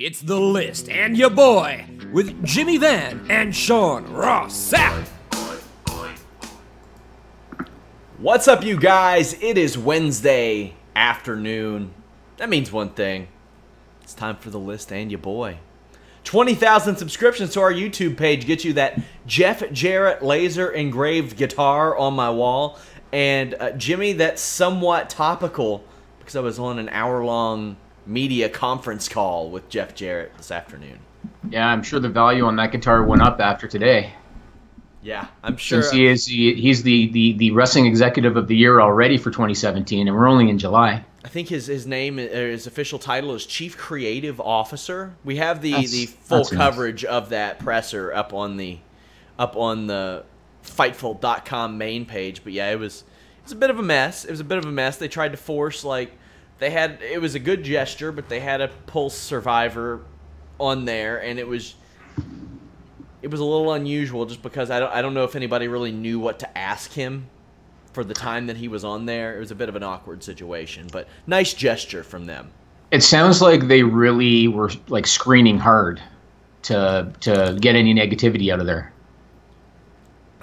It's The List and your boy with Jimmy Van and Sean Ross Sapp. What's up, you guys? It is Wednesday afternoon. That means one thing. It's time for The List and your boy. 20,000 subscriptions to our YouTube page gets you that Jeff Jarrett laser engraved guitar on my wall. And Jimmy, that's somewhat topical because I was on an hour-long media conference call with Jeff Jarrett this afternoon. Yeah, I'm sure the value on that guitar went up after today. Yeah, I'm sure. Since he's the wrestling executive of the year already for 2017, and we're only in July. I think his name, his official title is Chief Creative Officer. We have the full coverage of that presser up on the Fightful.com main page. But yeah, it's a bit of a mess. It was a bit of a mess. They tried to force it was a good gesture, but they had a Pulse Survivor on there, and it was a little unusual just because I don't know if anybody really knew what to ask him for the time that he was on there. It was a bit of an awkward situation, but nice gesture from them. It sounds like they really were screening hard to get any negativity out of there.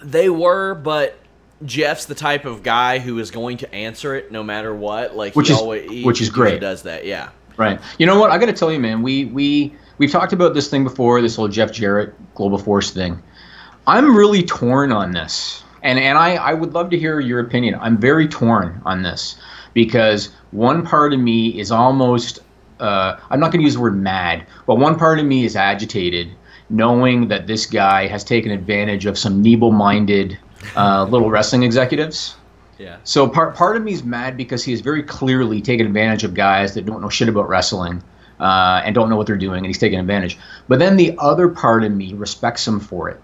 They were, but Jeff's the type of guy who is going to answer it no matter what. Which is great. He does that, yeah. Right. You know what? I got to tell you, man. We've talked about this thing before. This whole Jeff Jarrett Global Force thing. I'm really torn on this, and I would love to hear your opinion. I'm very torn on this because one part of me is almost I'm not going to use the word mad, but one part of me is agitated, knowing that this guy has taken advantage of some feeble-minded little wrestling executives. Yeah. So part of me is mad because he has very clearly taken advantage of guys that don't know shit about wrestling and don't know what they're doing, and he's taking advantage. But then the other part of me respects him for it.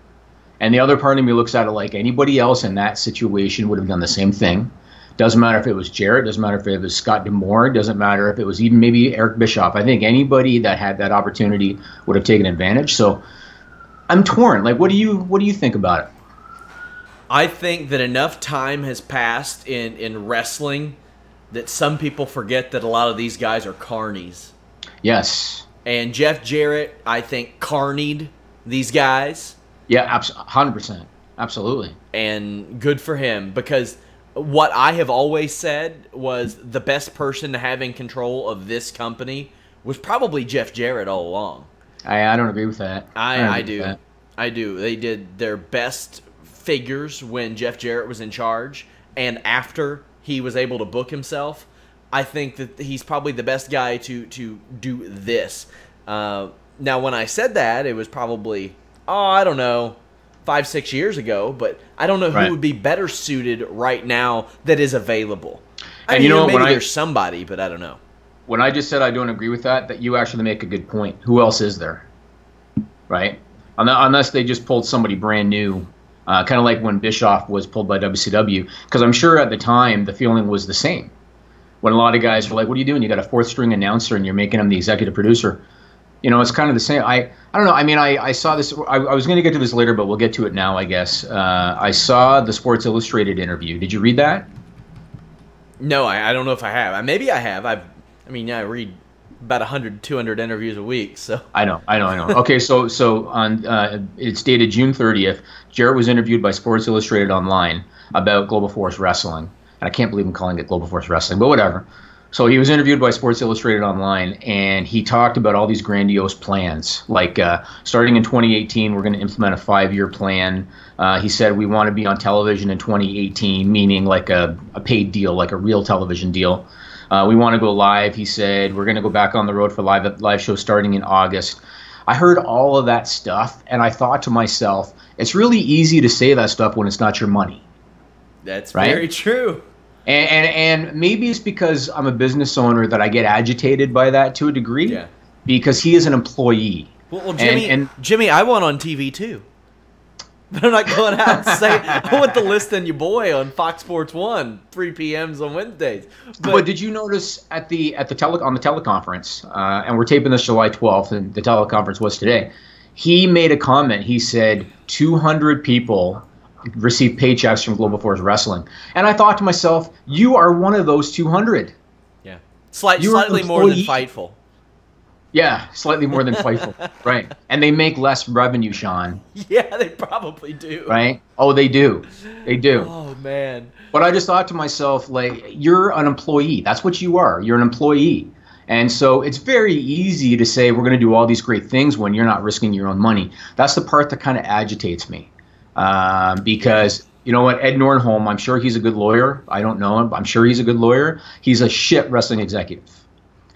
And the other part of me looks at it like anybody else in that situation would have done the same thing. Doesn't matter if it was Jarrett, doesn't matter if it was Scott D'Amore, doesn't matter if it was even maybe Eric Bischoff. I think anybody that had that opportunity would have taken advantage. So I'm torn. What do you think about it? I think that enough time has passed in wrestling that some people forget that a lot of these guys are carnies. Yes. And Jeff Jarrett, I think, carnied these guys. Yeah, 100%. Absolutely. And good for him, because what I have always said was the best person to have in control of this company was probably Jeff Jarrett all along. I don't agree with that. I do. I do. They did their best figures when Jeff Jarrett was in charge, and after he was able to book himself. I think that he's probably the best guy to do this. Now, when I said that, it was probably, I don't know, 5-6 years ago, but I don't know who would be better suited right now that is available. I mean, maybe there's somebody, but I don't know. When I just said I don't agree with that you actually make a good point. Who else is there? Right? Unless they just pulled somebody brand new. Kind of like when Bischoff was pulled by WCW, because I'm sure at the time the feeling was the same. When a lot of guys were like, "What are you doing? You got a fourth string announcer and you're making him the executive producer." You know, it's kind of the same. I don't know. I mean, I saw this. I was going to get to this later, but we'll get to it now, I guess. I saw the Sports Illustrated interview. Did you read that? No, I don't know if I have. Maybe I have. I read about 100, 200 interviews a week. So I know. Okay, so on it's dated June 30th. Jarrett was interviewed by Sports Illustrated Online about Global Force Wrestling, and I can't believe I'm calling it Global Force Wrestling, but whatever. So he was interviewed by Sports Illustrated Online, and he talked about all these grandiose plans, like starting in 2018, we're going to implement a 5-year plan. He said we want to be on television in 2018, meaning like a paid deal, like a real television deal. We want to go live, he said. We're going to go back on the road for live shows starting in August. I heard all of that stuff, and I thought to myself, it's really easy to say that stuff when it's not your money. That's very true. And maybe it's because I'm a business owner that I get agitated by that to a degree. Yeah. Because he is an employee. Well, Jimmy, I want on TV too. But I'm not going out and saying I want the List and your boy on Fox Sports 1, 3 p.m. on Wednesdays. But did you notice on the teleconference, and we're taping this July 12th, and the teleconference was today, he made a comment. He said 200 people receive paychecks from Global Force Wrestling. And I thought to myself, you are one of those 200. Yeah. Slightly more than Fightful. Yeah, slightly more than Fightful. Right. And they make less revenue, Sean. Yeah, they probably do. Right? Oh, they do. They do. Oh, man. But I just thought to myself, like, you're an employee. That's what you are. You're an employee. And so it's very easy to say we're going to do all these great things when you're not risking your own money. That's the part that kind of agitates me. Because, you know what, Ed Nordholm, I'm sure he's a good lawyer. I don't know him, but I'm sure he's a good lawyer. He's a shit wrestling executive.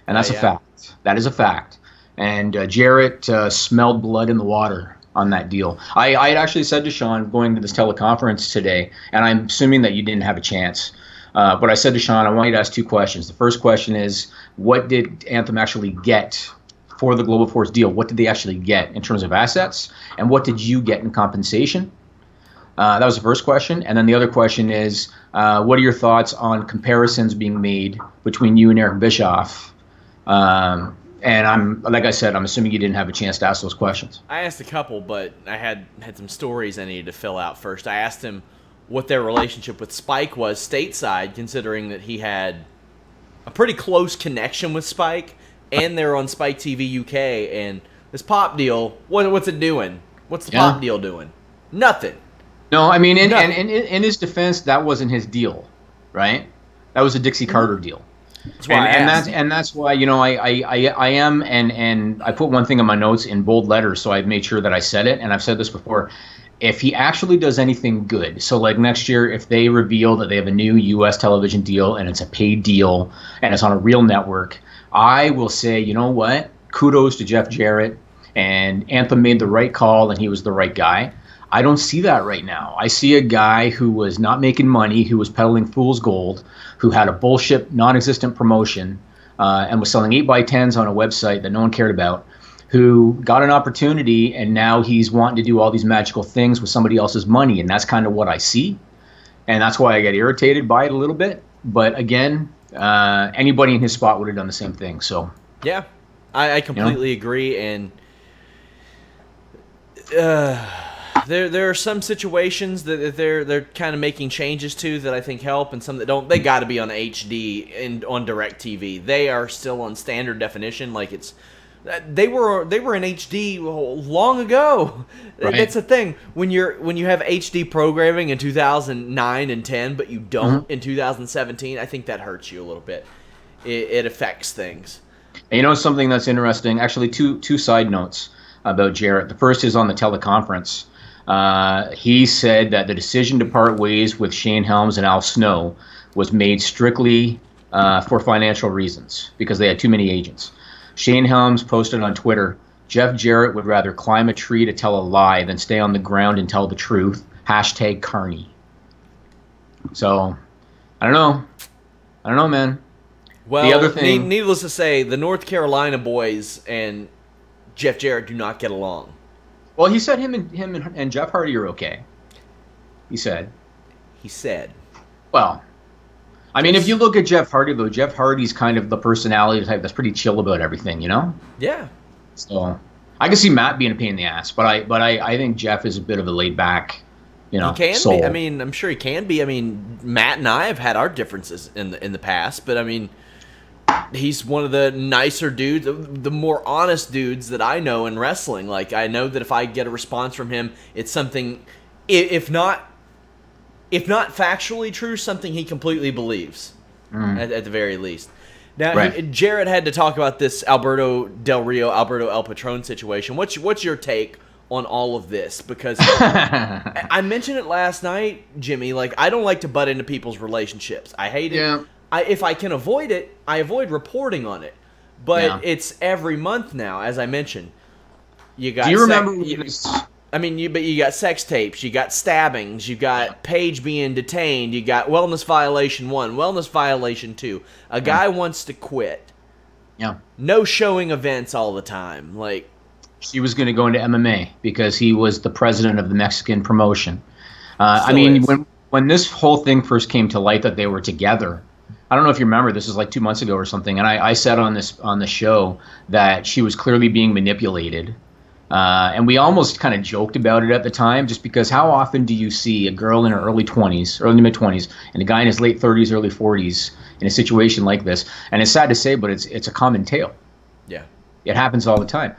And that's a fact. That is a fact. And Jarrett smelled blood in the water on that deal. I had actually said to Sean going to this teleconference today, and I'm assuming that you didn't have a chance, but I said to Sean, I want you to ask 2 questions. The first question is, what did Anthem actually get for the Global Force deal? What did they actually get in terms of assets? And what did you get in compensation? That was the first question. And then the other question is, what are your thoughts on comparisons being made between you and Eric Bischoff? And like I said, I'm assuming you didn't have a chance to ask those questions. I asked a couple, but I had some stories I needed to fill out first. I asked him what their relationship with Spike was stateside, considering that he had a pretty close connection with Spike, and they're on Spike TV UK. And this pop deal, what's it doing? What's the pop deal doing? Nothing. No, I mean, in his defense, that wasn't his deal, right? That was a Dixie Carter deal. That's why that's why, you know, I am, and I put one thing in my notes in bold letters, so I made sure that I said it, and I've said this before. If he actually does anything good, so like next year, if they reveal that they have a new U.S. television deal and it's a paid deal and it's on a real network, I will say, you know what? Kudos to Jeff Jarrett, and Anthem made the right call, and he was the right guy. I don't see that right now. I see a guy who was not making money, who was peddling fool's gold, who had a bullshit, non-existent promotion, and was selling 8x10s on a website that no one cared about, who got an opportunity, and now he's wanting to do all these magical things with somebody else's money, and that's kind of what I see. And that's why I get irritated by it a little bit. But again, anybody in his spot would have done the same thing. So yeah, I completely agree. And there are some situations that they're kind of making changes to that I think help, and some that don't. They got to be on HD and on DirecTV. They are still on standard definition. Like they were in HD long ago. Right. That's the thing when you have HD programming in 2009 and 10, but you don't in 2017. I think that hurts you a little bit. It affects things. And you know something that's interesting? Actually, two side notes about Jarrett. The first is on the teleconference. He said that the decision to part ways with Shane Helms and Al Snow was made strictly for financial reasons because they had too many agents. Shane Helms posted on Twitter, Jeff Jarrett would rather climb a tree to tell a lie than stay on the ground and tell the truth. # Carney. So, I don't know, man. Well, the other thing, needless to say, the North Carolina boys and Jeff Jarrett do not get along. Well, he said him and Jeff Hardy are okay. He said. Well, I mean, if you look at Jeff Hardy, though, Jeff Hardy's kind of the personality type that's pretty chill about everything, you know? Yeah. So I can see Matt being a pain in the ass, but I think Jeff is a bit of a laid back, you know. He can soul. be. I mean, I'm sure he can be. I mean, Matt and I have had our differences in the past, but I mean, he's one of the nicer dudes, the more honest dudes that I know in wrestling. Like, I know that if I get a response from him, it's something, if not factually true, something he completely believes, at the very least. Now, right. Jarrett had to talk about this Alberto Del Rio, Alberto El Patron situation. What's your take on all of this? Because I mentioned it last night, Jimmy. Like, I don't like to butt into people's relationships. I hate it. Yeah. If I can avoid it, I avoid reporting on it. But it's every month now, as I mentioned. You got. Do you remember? But you got sex tapes, you got stabbings, you got Paige being detained, you got wellness violation 1, wellness violation 2. A guy wants to quit. Yeah. No showing events all the time. Like, he was going to go into MMA because he was the president of the Mexican promotion. I Still mean, is. when this whole thing first came to light that they were together, I don't know if you remember, this is like 2 months ago or something, and I said on the show that she was clearly being manipulated. And we almost kind of joked about it at the time, just because how often do you see a girl in her early to mid-20s, and a guy in his late 30s, early 40s in a situation like this? And it's sad to say, but it's a common tale. Yeah. It happens all the time.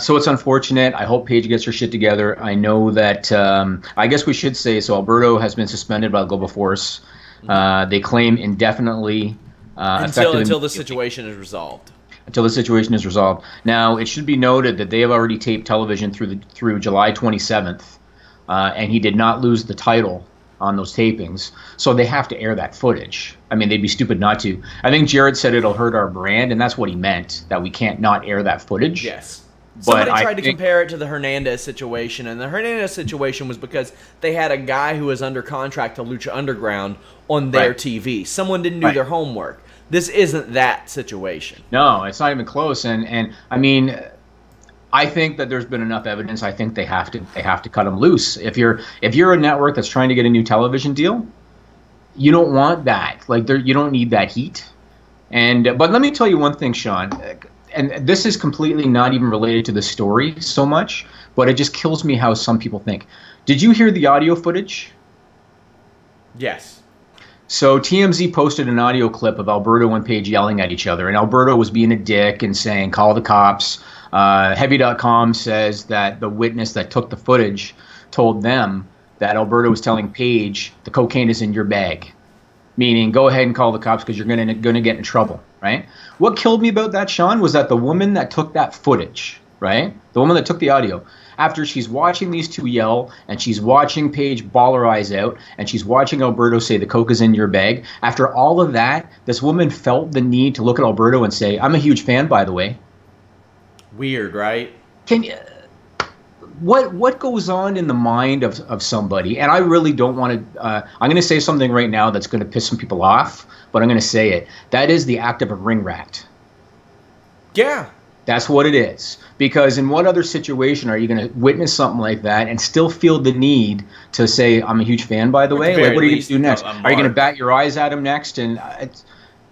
So it's unfortunate. I hope Paige gets her shit together. I know that, I guess we should say, so Alberto has been suspended by the Global Force. They claim indefinitely. Until the situation is resolved. Until the situation is resolved. Now, it should be noted that they have already taped television through July 27th, and he did not lose the title on those tapings, so they have to air that footage. I mean, they'd be stupid not to. I think Jarrett said it'll hurt our brand, and that's what he meant, that we can't not air that footage. Yes. But Somebody tried to compare it to the Hernandez situation, and the Hernandez situation was because they had a guy who was under contract to Lucha Underground on their TV. Someone didn't do their homework. This isn't that situation. No, it's not even close. And I mean, I think that there's been enough evidence. I think they have to cut him loose. If you're a network that's trying to get a new television deal, you don't want that. Like, you don't need that heat. And but let me tell you one thing, Sean. And this is completely not even related to the story so much, but it just kills me how some people think. Did you hear the audio footage? Yes. So TMZ posted an audio clip of Alberto and Paige yelling at each other, and Alberto was being a dick and saying, call the cops. Heavy.com says that the witness that took the footage told them that Alberto was telling Paige, the cocaine is in your bag, meaning go ahead and call the cops because you're going to get in trouble, right? What killed me about that, Sean, was that the woman that took that footage, right, the woman that took the audio, after she's watching these two yell, and she's watching Paige bawl her eyes out, and she's watching Alberto say the coke is in your bag, after all of that, this woman felt the need to look at Alberto and say, I'm a huge fan, by the way. Weird, right? Can you... What goes on in the mind of somebody? And I really don't want to... I'm going to say something right now that's going to piss some people off, but I'm going to say it. That is the act of a ring rat. Yeah. That's what it is. Because in what other situation are you going to witness something like that and still feel the need to say, I'm a huge fan, by the way? Like, what are you going to do next? Are you going to bat your eyes at him next? And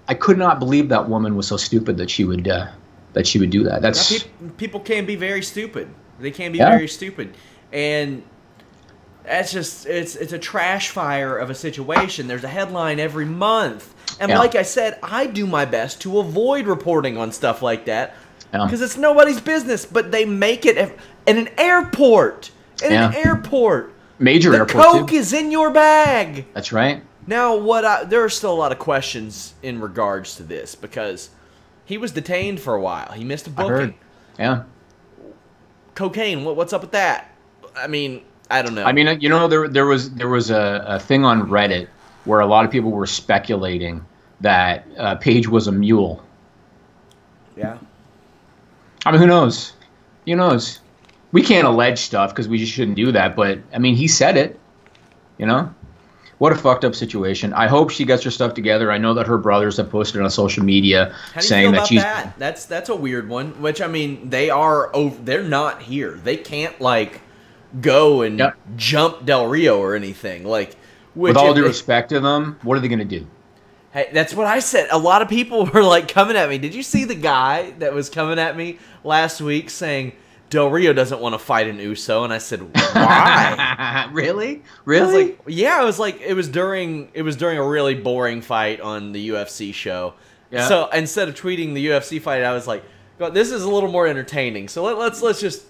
I could not believe that woman was so stupid that she would do that. That's people can be very stupid. They can be very stupid. And that's just, it's a trash fire of a situation. There's a headline every month. And like I said, I do my best to avoid reporting on stuff like that. Because it's nobody's business, but they make it in an airport. In an airport. Major airport, the coke is in your bag. That's right. Now, there are still a lot of questions in regards to this, because he was detained for a while. He missed a booking. I heard. Yeah. Cocaine, what's up with that? I mean, I don't know. I mean, you know, there was a thing on Reddit where a lot of people were speculating that Paige was a mule. Yeah. I mean, who knows? Who knows? We can't allege stuff because we just shouldn't do that. But, I mean, he said it. You know? What a fucked up situation. I hope she gets her stuff together. I know that her brothers have posted on social media saying that she's... How do you feel about that? That's a weird one. Which, I mean, they're not here. They can't, like, go and jump Del Rio or anything. Like, with all due respect to them, what are they going to do? Hey, that's what I said. A lot of people were like coming at me. Did you see the guy that was coming at me last week saying Del Rio doesn't want to fight an Uso? And I said, why? Really? I was like, yeah. I was like, it was during a really boring fight on the UFC show. Yeah. So instead of tweeting the UFC fight, I was like, this is a little more entertaining. So let's just.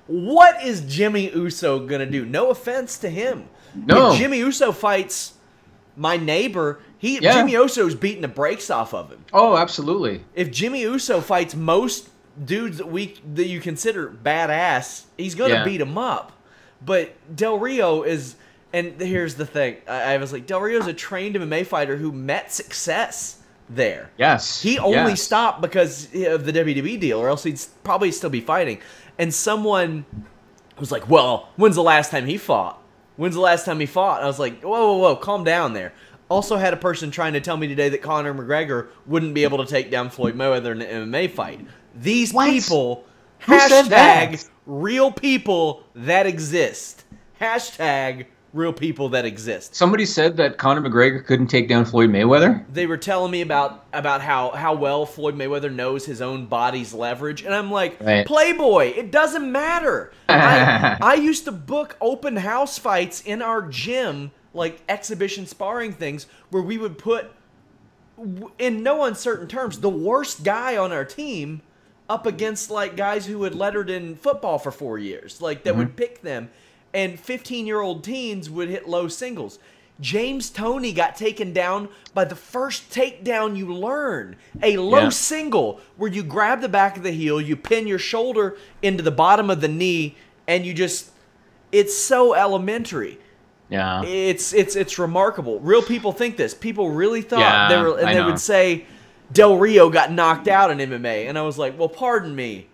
What is Jimmy Uso gonna do? No offense to him. No. If Jimmy Uso fights my neighbor, Jimmy Uso's beating the brakes off of him. Oh, absolutely. If Jimmy Uso fights most dudes that you consider badass, he's going to beat him up. But Del Rio is, and here's the thing. I was like, Del Rio's a trained MMA fighter who met success there. Yes. He only stopped because of the WWE deal, or else he'd probably still be fighting. And someone was like, well, when's the last time he fought? When's the last time he fought? I was like, whoa, calm down there. Also had a person trying to tell me today that Conor McGregor wouldn't be able to take down Floyd Mayweather in an MMA fight. These people, hashtag real people that exist. Hashtag real people that exist. Somebody said that Conor McGregor couldn't take down Floyd Mayweather? They were telling me about how well Floyd Mayweather knows his own body's leverage. And I'm like, Playboy, it doesn't matter. I used to book open house fights in our gym, like exhibition sparring things, where we would put, in no uncertain terms, the worst guy on our team up against like guys who had lettered in football for 4 years, like that would pick them, and 15-year-old teens would hit low singles. James Toney got taken down by the first takedown you learn, a low single where you grab the back of the heel, you pin your shoulder into the bottom of the knee, and you just, it's so elementary. Yeah, it's remarkable. Real people think this. People really thought they were, and I they know. would say Del Rio got knocked out in MMA, and I was like, well, pardon me,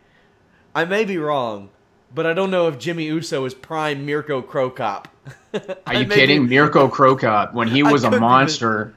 I may be wrong, but I don't know if Jimmy Uso is prime Mirko Cro Cop. Are you kidding? Mirko Cro Cop, when he was a monster.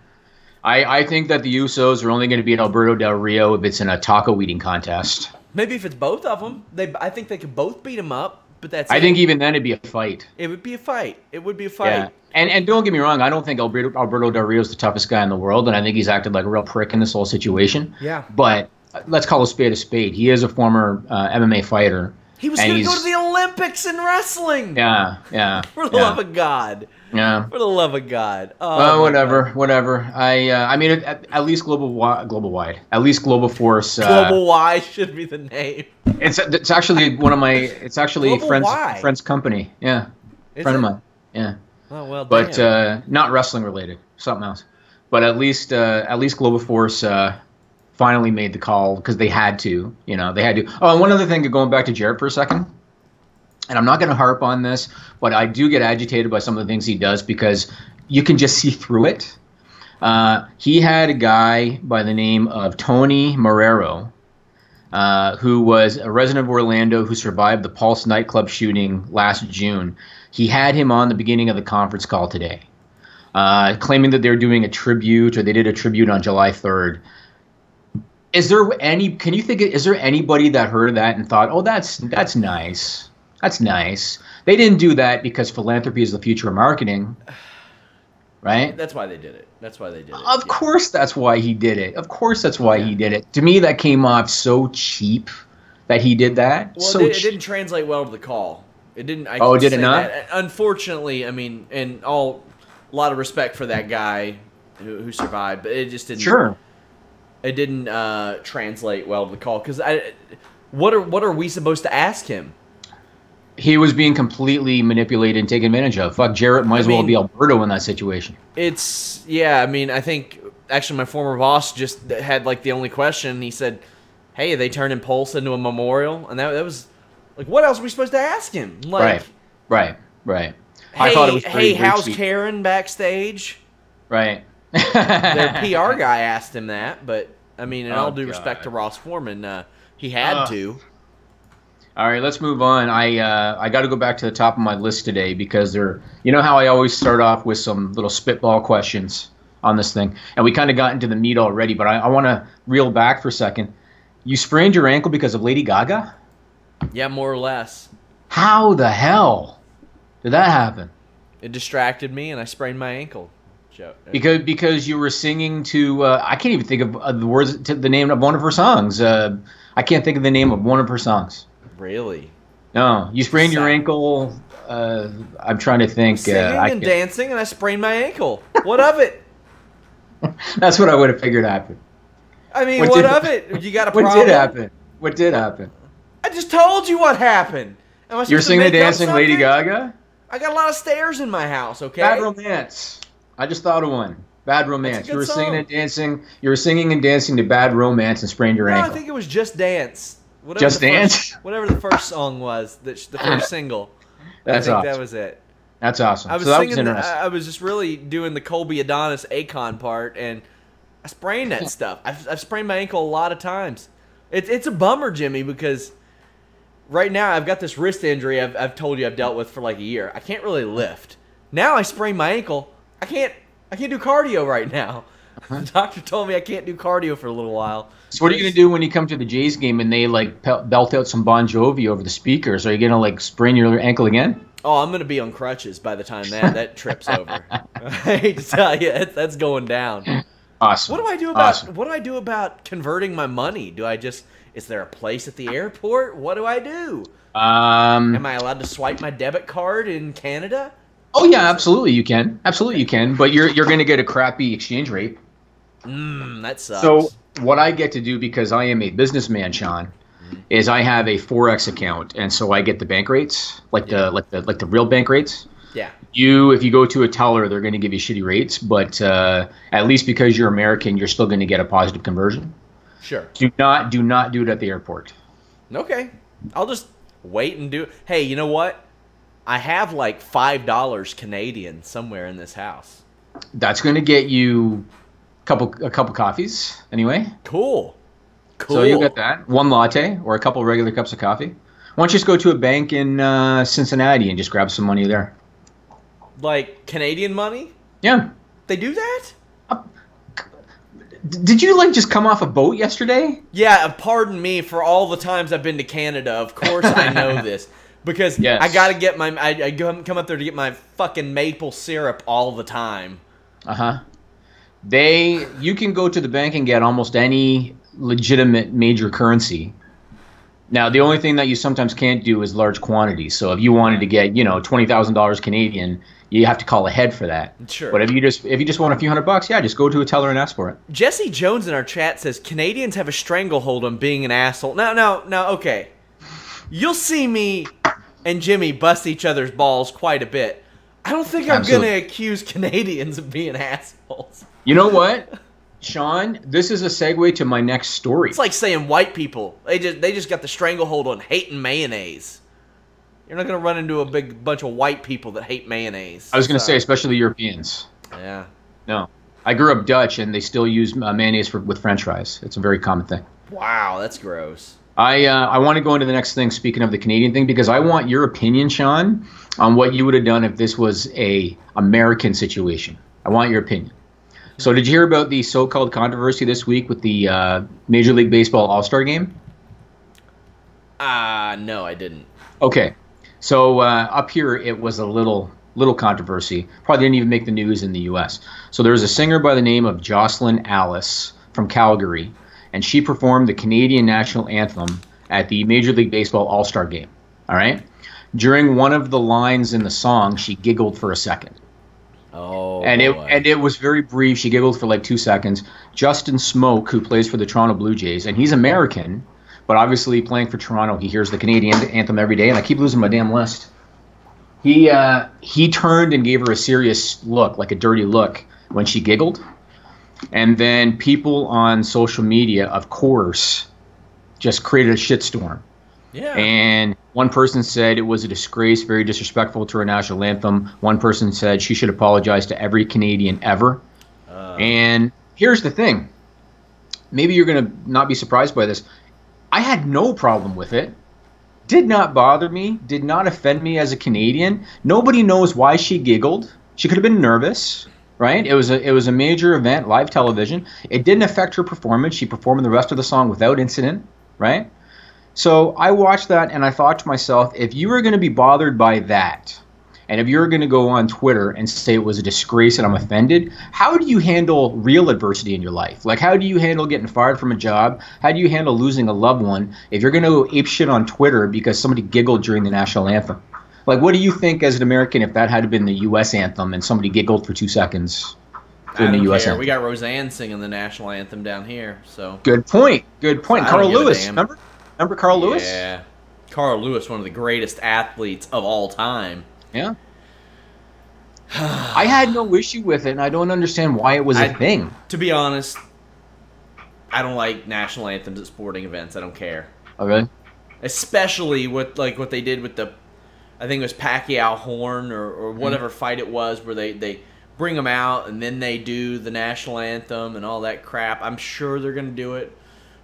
I think that the Usos are only going to beat Alberto Del Rio if it's in a taco eating contest. Maybe if it's both of them, I think they could both beat him up. But that's I think even then it'd be a fight. It would be a fight. It would be a fight. Yeah. And don't get me wrong, I don't think Alberto Del Rio is the toughest guy in the world, and I think he's acted like a real prick in this whole situation. Yeah. But let's call a spade a spade. He is a former MMA fighter. He was going to go to the Olympics in wrestling. Yeah. For the love of God. Yeah. For the love of God. Whatever. I mean, at least global wide. At least Global Force. Global Y should be the name. It's actually one of my. It's actually Global friend's company. Yeah. Friend of mine. Yeah. Oh well. But damn. not wrestling related. Something else. But at least Global Force finally made the call because they had to. You know, they had to. Oh, and one other thing, going back to Jarrett for a second. And I'm not going to harp on this, but I do get agitated by some of the things he does because you can just see through it. He had a guy by the name of Tony Marrero, who was a resident of Orlando who survived the Pulse nightclub shooting last June. He had him on the beginning of the conference call today, claiming that they're doing a tribute, or they did a tribute on July 3rd. Is there anybody that heard that and thought, oh, that's nice? That's nice. They didn't do that because philanthropy is the future of marketing, right? That's why they did it. Of course that's why he did it. He did it. To me, that came off so cheap that he did that. Well, so it didn't translate well to the call. It didn't. Did it not? That. Unfortunately, I mean, and a lot of respect for that guy who survived, but it just didn't. Sure. It didn't translate well to the call because what are we supposed to ask him? He was being completely manipulated and taken advantage of. Fuck, Jarrett might as well be Alberto in that situation. I mean, I think, actually, my former boss just had, like, the only question. He said, hey, are they turning Pulse into a memorial? And that was, like, what else are we supposed to ask him? Like, Right. Hey, I thought it was very how's cheap. Karen backstage? Right. Their PR guy asked him that, but, I mean, in all due respect to Ross Foreman, he had to. All right, let's move on. I got to go back to the top of my list today because you know how I always start off with some little spitball questions on this thing, and we kind of got into the meat already, but I want to reel back for a second. You sprained your ankle because of Lady Gaga? Yeah, more or less. How the hell did that happen? It distracted me, and I sprained my ankle. Because you were singing to I can't even think of the words to the name of one of her songs. I can't think of the name of one of her songs. Really? No, you sprained your ankle. I'm trying to think. Singing and dancing, and I sprained my ankle. What of it? That's what I would have figured happened. I mean, what of it? You got a problem? What did happen? I just told you what happened. You're singing and dancing Lady Gaga? I got a lot of stairs in my house, okay? Bad Romance. I just thought of one. Bad Romance. You were singing and dancing. You were singing and dancing to Bad Romance and sprained your ankle. I think it was Just Dance. Whatever the first song was, the first single. That's I think awesome. that was it. That's awesome. I was singing. I was just really doing the Colby Adonis Akon part, and I sprained that stuff. I've sprained my ankle a lot of times. It's a bummer, Jimmy, because right now I've got this wrist injury I've told you I've dealt with for like a year. I can't really lift. Now I sprained my ankle. I can't do cardio right now. The doctor told me I can't do cardio for a little while. So what are you going to do when you come to the Jays game and they like belt out some Bon Jovi over the speakers? Are you going to like sprain your ankle again? Oh, I'm going to be on crutches by the time that trip's over. I hate to tell you, that's going down. Awesome. What do I do about converting my money? Is there a place at the airport? What do I do? Am I allowed to swipe my debit card in Canada? Oh yeah, absolutely you can. Absolutely you can. But you're going to get a crappy exchange rate. That sucks. So what I get to do, because I am a businessman, Sean, is I have a Forex account, and so I get the bank rates, like the real bank rates. Yeah. If you go to a teller, they're going to give you shitty rates, but at least because you're American, you're still going to get a positive conversion. Sure. Do not do it at the airport. Okay. I'll just wait and do it. Hey, you know what? I have like $5 Canadian somewhere in this house. That's going to get you a couple coffees anyway. Cool. So you'll get that. One latte or a couple regular cups of coffee. Why don't you just go to a bank in Cincinnati and just grab some money there? Like Canadian money? Yeah. They do that? Did you just come off a boat yesterday? Yeah, pardon me for all the times I've been to Canada. Of course I know this. Because yes. I gotta get I come up there to get my fucking maple syrup all the time. Uh-huh. You can go to the bank and get almost any legitimate major currency. Now, the only thing that you sometimes can't do is large quantities. So if you wanted to get, $20,000 Canadian, you have to call ahead for that. Sure. But if you just want a few $100, yeah, just go to a teller and ask for it. Jesse Jones in our chat says Canadians have a stranglehold on being an asshole. Now, okay. You'll see me and Jimmy bust each other's balls quite a bit. I don't think I'm going to accuse Canadians of being assholes. You know what, Sean? This is a segue to my next story. It's like saying white people. They just got the stranglehold on hating mayonnaise. You're not going to run into a big bunch of white people that hate mayonnaise. I was going to say, especially Europeans. Yeah. No. I grew up Dutch, and they still use mayonnaise with French fries. It's a very common thing. Wow, that's gross. I want to go into the next thing, speaking of the Canadian thing, because I want your opinion, Sean, on what you would have done if this was a American situation. I want your opinion. So did you hear about the so-called controversy this week with the Major League Baseball All-Star Game? No, I didn't. Okay. So up here, it was a little controversy. Probably didn't even make the news in the U.S. So there was a singer by the name of Jocelyn Alice from Calgary, and she performed the Canadian national anthem at the Major League Baseball All-Star Game. All right? During one of the lines in the song, she giggled for a second. Oh, and it was very brief. She giggled for like 2 seconds. Justin Smoke, who plays for the Toronto Blue Jays, and he's American, but obviously playing for Toronto, he hears the Canadian anthem every day, and I keep losing my damn list. He turned and gave her a serious look, like a dirty look, when she giggled. And then people on social media, of course, just created a shitstorm. Yeah. And one person said it was a disgrace, very disrespectful to our national anthem. One person said she should apologize to every Canadian ever. And here's the thing. Maybe you're going to not be surprised by this. I had no problem with it. Did not bother me. Did not offend me as a Canadian. Nobody knows why she giggled. She could have been nervous, right? It was a major event, live television. It didn't affect her performance. She performed the rest of the song without incident, right? So I watched that and I thought to myself, if you were going to be bothered by that, and if you're going to go on Twitter and say it was a disgrace and I'm offended, how do you handle real adversity in your life? Like, how do you handle getting fired from a job? How do you handle losing a loved one if you're going to go ape shit on Twitter because somebody giggled during the national anthem? Like, what do you think as an American if that had been the U.S. anthem and somebody giggled for 2 seconds during the U.S. anthem? We got Roseanne singing the national anthem down here, so. Good point. Good point. So Carl Lewis, remember Carl Lewis? Yeah. Carl Lewis, one of the greatest athletes of all time. Yeah. I had no issue with it, and I don't understand why it was a thing. To be honest, I don't like national anthems at sporting events. I don't care. Oh, really? Especially with what they did with the, I think it was Pacquiao Horn or whatever fight it was, where they bring them out and then they do the national anthem and all that crap. I'm sure they're going to do it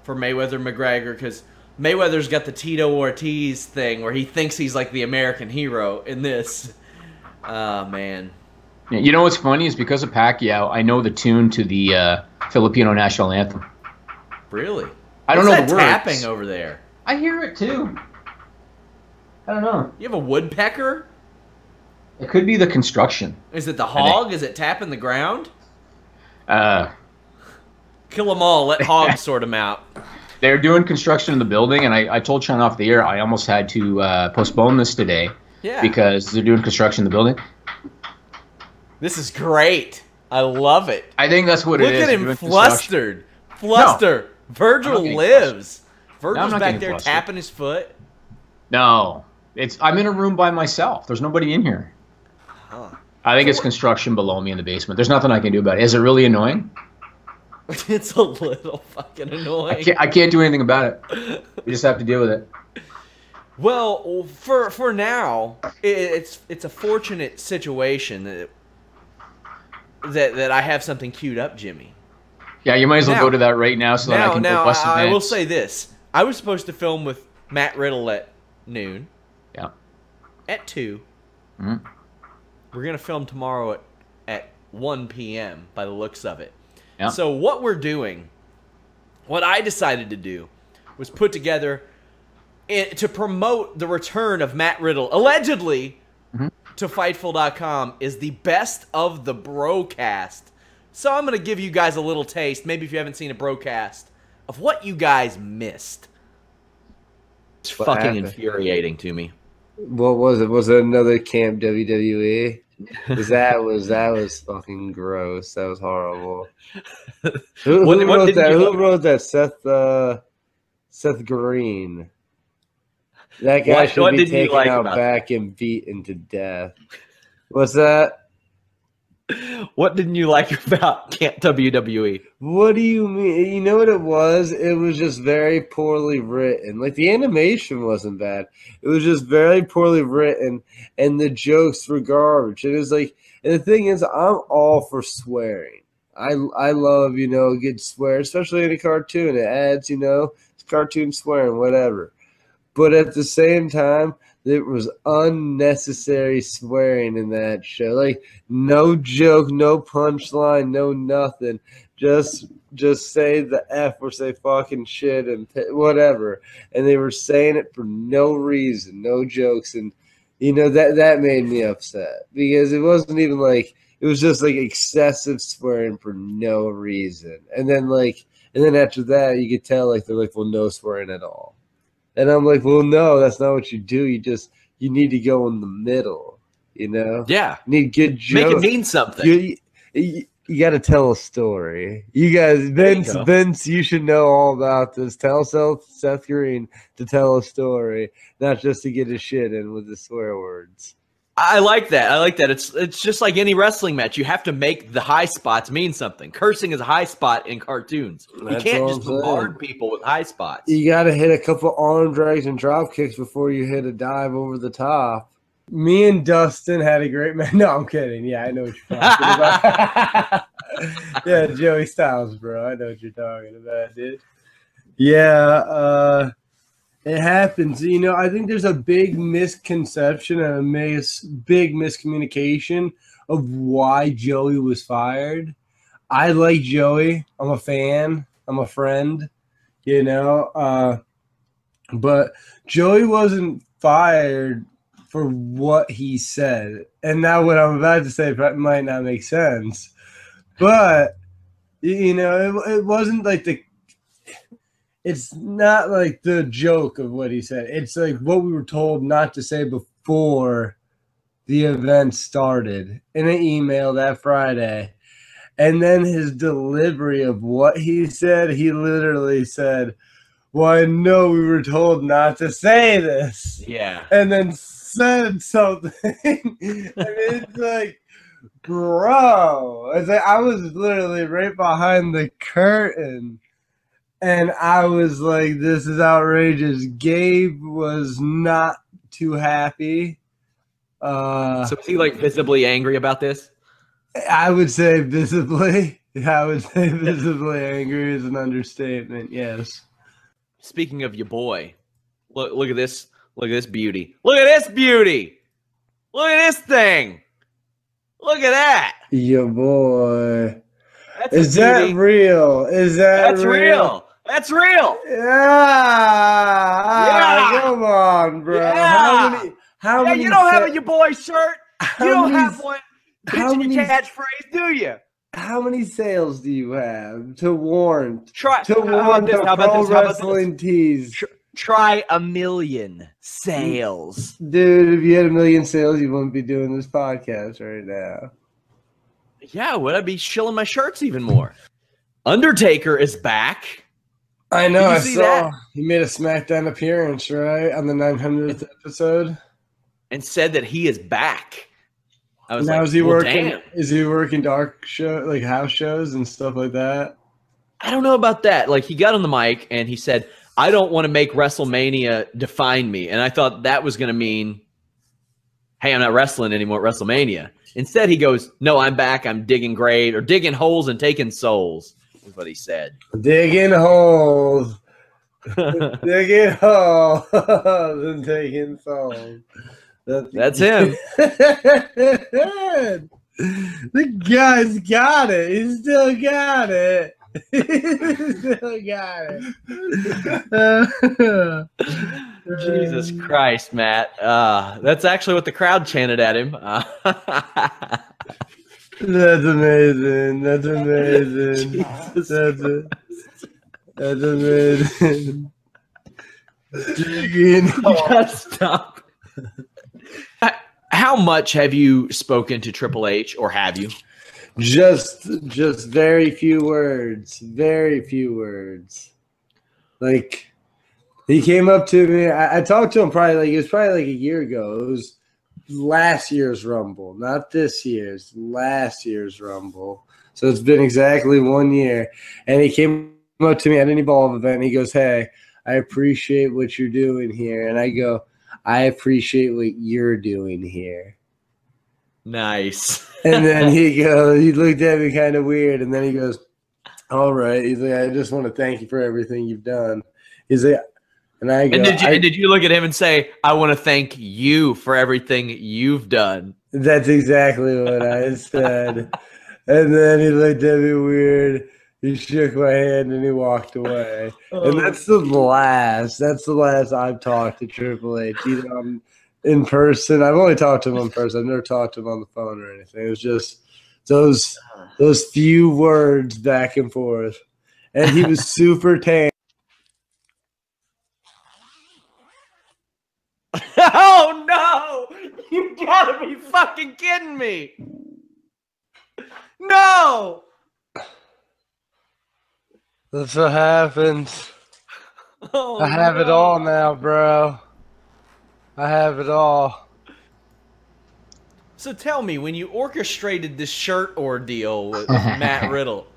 for Mayweather McGregor because Mayweather's got the Tito Ortiz thing where he thinks he's like the American hero in this. Man. Yeah, you know what's funny is because of Pacquiao, I know the tune to the Filipino national anthem. Really? I don't know the words. What's that tapping over there? I hear it too. I don't know. You have a woodpecker? It could be the construction. Is it the hog? Is it tapping the ground? Kill them all. Let hogs sort them out. They're doing construction in the building, and I told Sean off the air I almost had to postpone this today. Yeah. Because they're doing construction in the building. This is great. I love it. I think that's what it is. Look at him flustered. Fluster. No. Virgil lives. Virgil's back there tapping his foot. No, I'm in a room by myself. There's nobody in here. Huh. I think it's construction below me in the basement. There's nothing I can do about it. Is it really annoying? It's a little fucking annoying. I can't do anything about it. You just have to deal with it. Well, for now, it's a fortunate situation that I have something queued up, Jimmy. Yeah, you might as well go to that right now so that I can go bust I will say this. I was supposed to film with Matt Riddle at noon. Yeah. At 2. Mm-hmm. We're going to film tomorrow at 1 p.m. by the looks of it. Yeah. So what I decided to do was put together to promote the return of Matt Riddle, allegedly, to Fightful.com, is the best of the broadcast. So I'm going to give you guys a little taste, maybe if you haven't seen a broadcast, of what you guys missed. It's fucking infuriating to me. What was it? Was it another Camp WWE? Because that was fucking gross. That was horrible. Who wrote that? Who wrote that? Seth Green. That guy should be taken out back and beaten to death. What's that? What didn't you like about Camp WWE? What do you mean? You know what it was? It was just very poorly written. Like, the animation wasn't bad. It was just very poorly written, and the jokes were garbage. It was like, and the thing is, I'm all for swearing. I love, a good swear, especially in a cartoon. It adds, it's cartoon swearing, whatever. But at the same time, there was unnecessary swearing in that show. Like, no joke, no punchline, no nothing. Just say the F or say fucking shit and whatever. And they were saying it for no reason, no jokes. And, that made me upset. Because it wasn't even like, it was just like excessive swearing for no reason. And then after that, you could tell, like, they're like, well, no swearing at all. And I'm like, well, no, that's not what you do. You need to go in the middle, Yeah. You need good jokes. Make it mean something. You got to tell a story. You guys, Vince, you should know all about this. Tell Seth Green to tell a story, not just to get his shit in with the swear words. I like that. It's just like any wrestling match. You have to make the high spots mean something. Cursing is a high spot in cartoons. You can't just bombard people with high spots. You got to hit a couple arm drags and drop kicks before you hit a dive over the top. Me and Dustin had a great match. No, I'm kidding. Yeah, I know what you're talking about. Yeah, Joey Styles, bro. I know what you're talking about, dude. Yeah, it happens. I think there's a big misconception and a big miscommunication of why Joey was fired. I like Joey. I'm a fan. I'm a friend, but Joey wasn't fired for what he said. And now what I'm about to say might not make sense. But, it wasn't like it's not like the joke of what he said. It's like what we were told not to say before the event started in an email that Friday. And then his delivery of what he said, he literally said, well, I know we were told not to say this. Yeah. And then said something. It's like, bro. It's like I was literally right behind the curtain. And I was like, this is outrageous. Gabe was not too happy. So was he like visibly angry about this? I would say visibly. I would say visibly angry is an understatement, yes. Speaking of your boy, look at this. Look at this beauty. Look at this beauty. Look at this thing. Look at that. Your boy. Is that real? That's real. That's real. Yeah. Come on, bro. Yeah. How many you don't have a your boy shirt. You don't have one. Pitching your catchprised, do you? How many sales do you have to warrant? How about this? Wrestling tees. Try 1 million sales. Dude, if you had 1 million sales, you wouldn't be doing this podcast right now. Yeah, would I be shilling my shirts even more? Undertaker is back. I know. Did you I see saw that? he made a SmackDown appearance, right, on the 900th episode. And said that he is back. I was Now like, is he well, working? damn. Is he working dark show, like house shows and stuff like that? I don't know about that. Like, he got on the mic and he said, I don't want to make WrestleMania define me. And I thought that was going to mean, hey, I'm not wrestling anymore at WrestleMania. Instead, he goes, no, I'm back. I'm digging grave or digging holes and taking souls, is what he said. Digging holes. Digging holes and taking souls. That's him. The guy's got it. He still got it. He still got it. Jesus Christ, Matt. That's actually what the crowd chanted at him. That's amazing. That's amazing. That's amazing. You gotta stop. How much have you spoken to Triple H, or have you? Just very few words. Very few words. Like, he came up to me. I talked to him it was probably like a year ago. It was last year's Rumble, not this year's. Last year's Rumble. So it's been exactly 1 year. And he came up to me at an Evolve event, and he goes, "Hey, I appreciate what you're doing here." And I go, "I appreciate what you're doing here." Nice. And then he looked at me kind of weird, and then he goes, "All right." He's like, "I just want to thank you for everything you've done." He's like, and I go, and did you look at him and say, "I want to thank you for everything you've done"? That's exactly what I said. And then he looked at me weird. He shook my hand and he walked away. And that's the last I've talked to Triple H, either in person. I've only talked to him in person. I've never talked to him on the phone or anything. It was just those few words back and forth. And he was super tame. Oh no! You gotta be fucking kidding me! No! That's what happens. Oh, I have it all now, bro. I have it all. So tell me, when you orchestrated this shirt ordeal with Matt Riddle,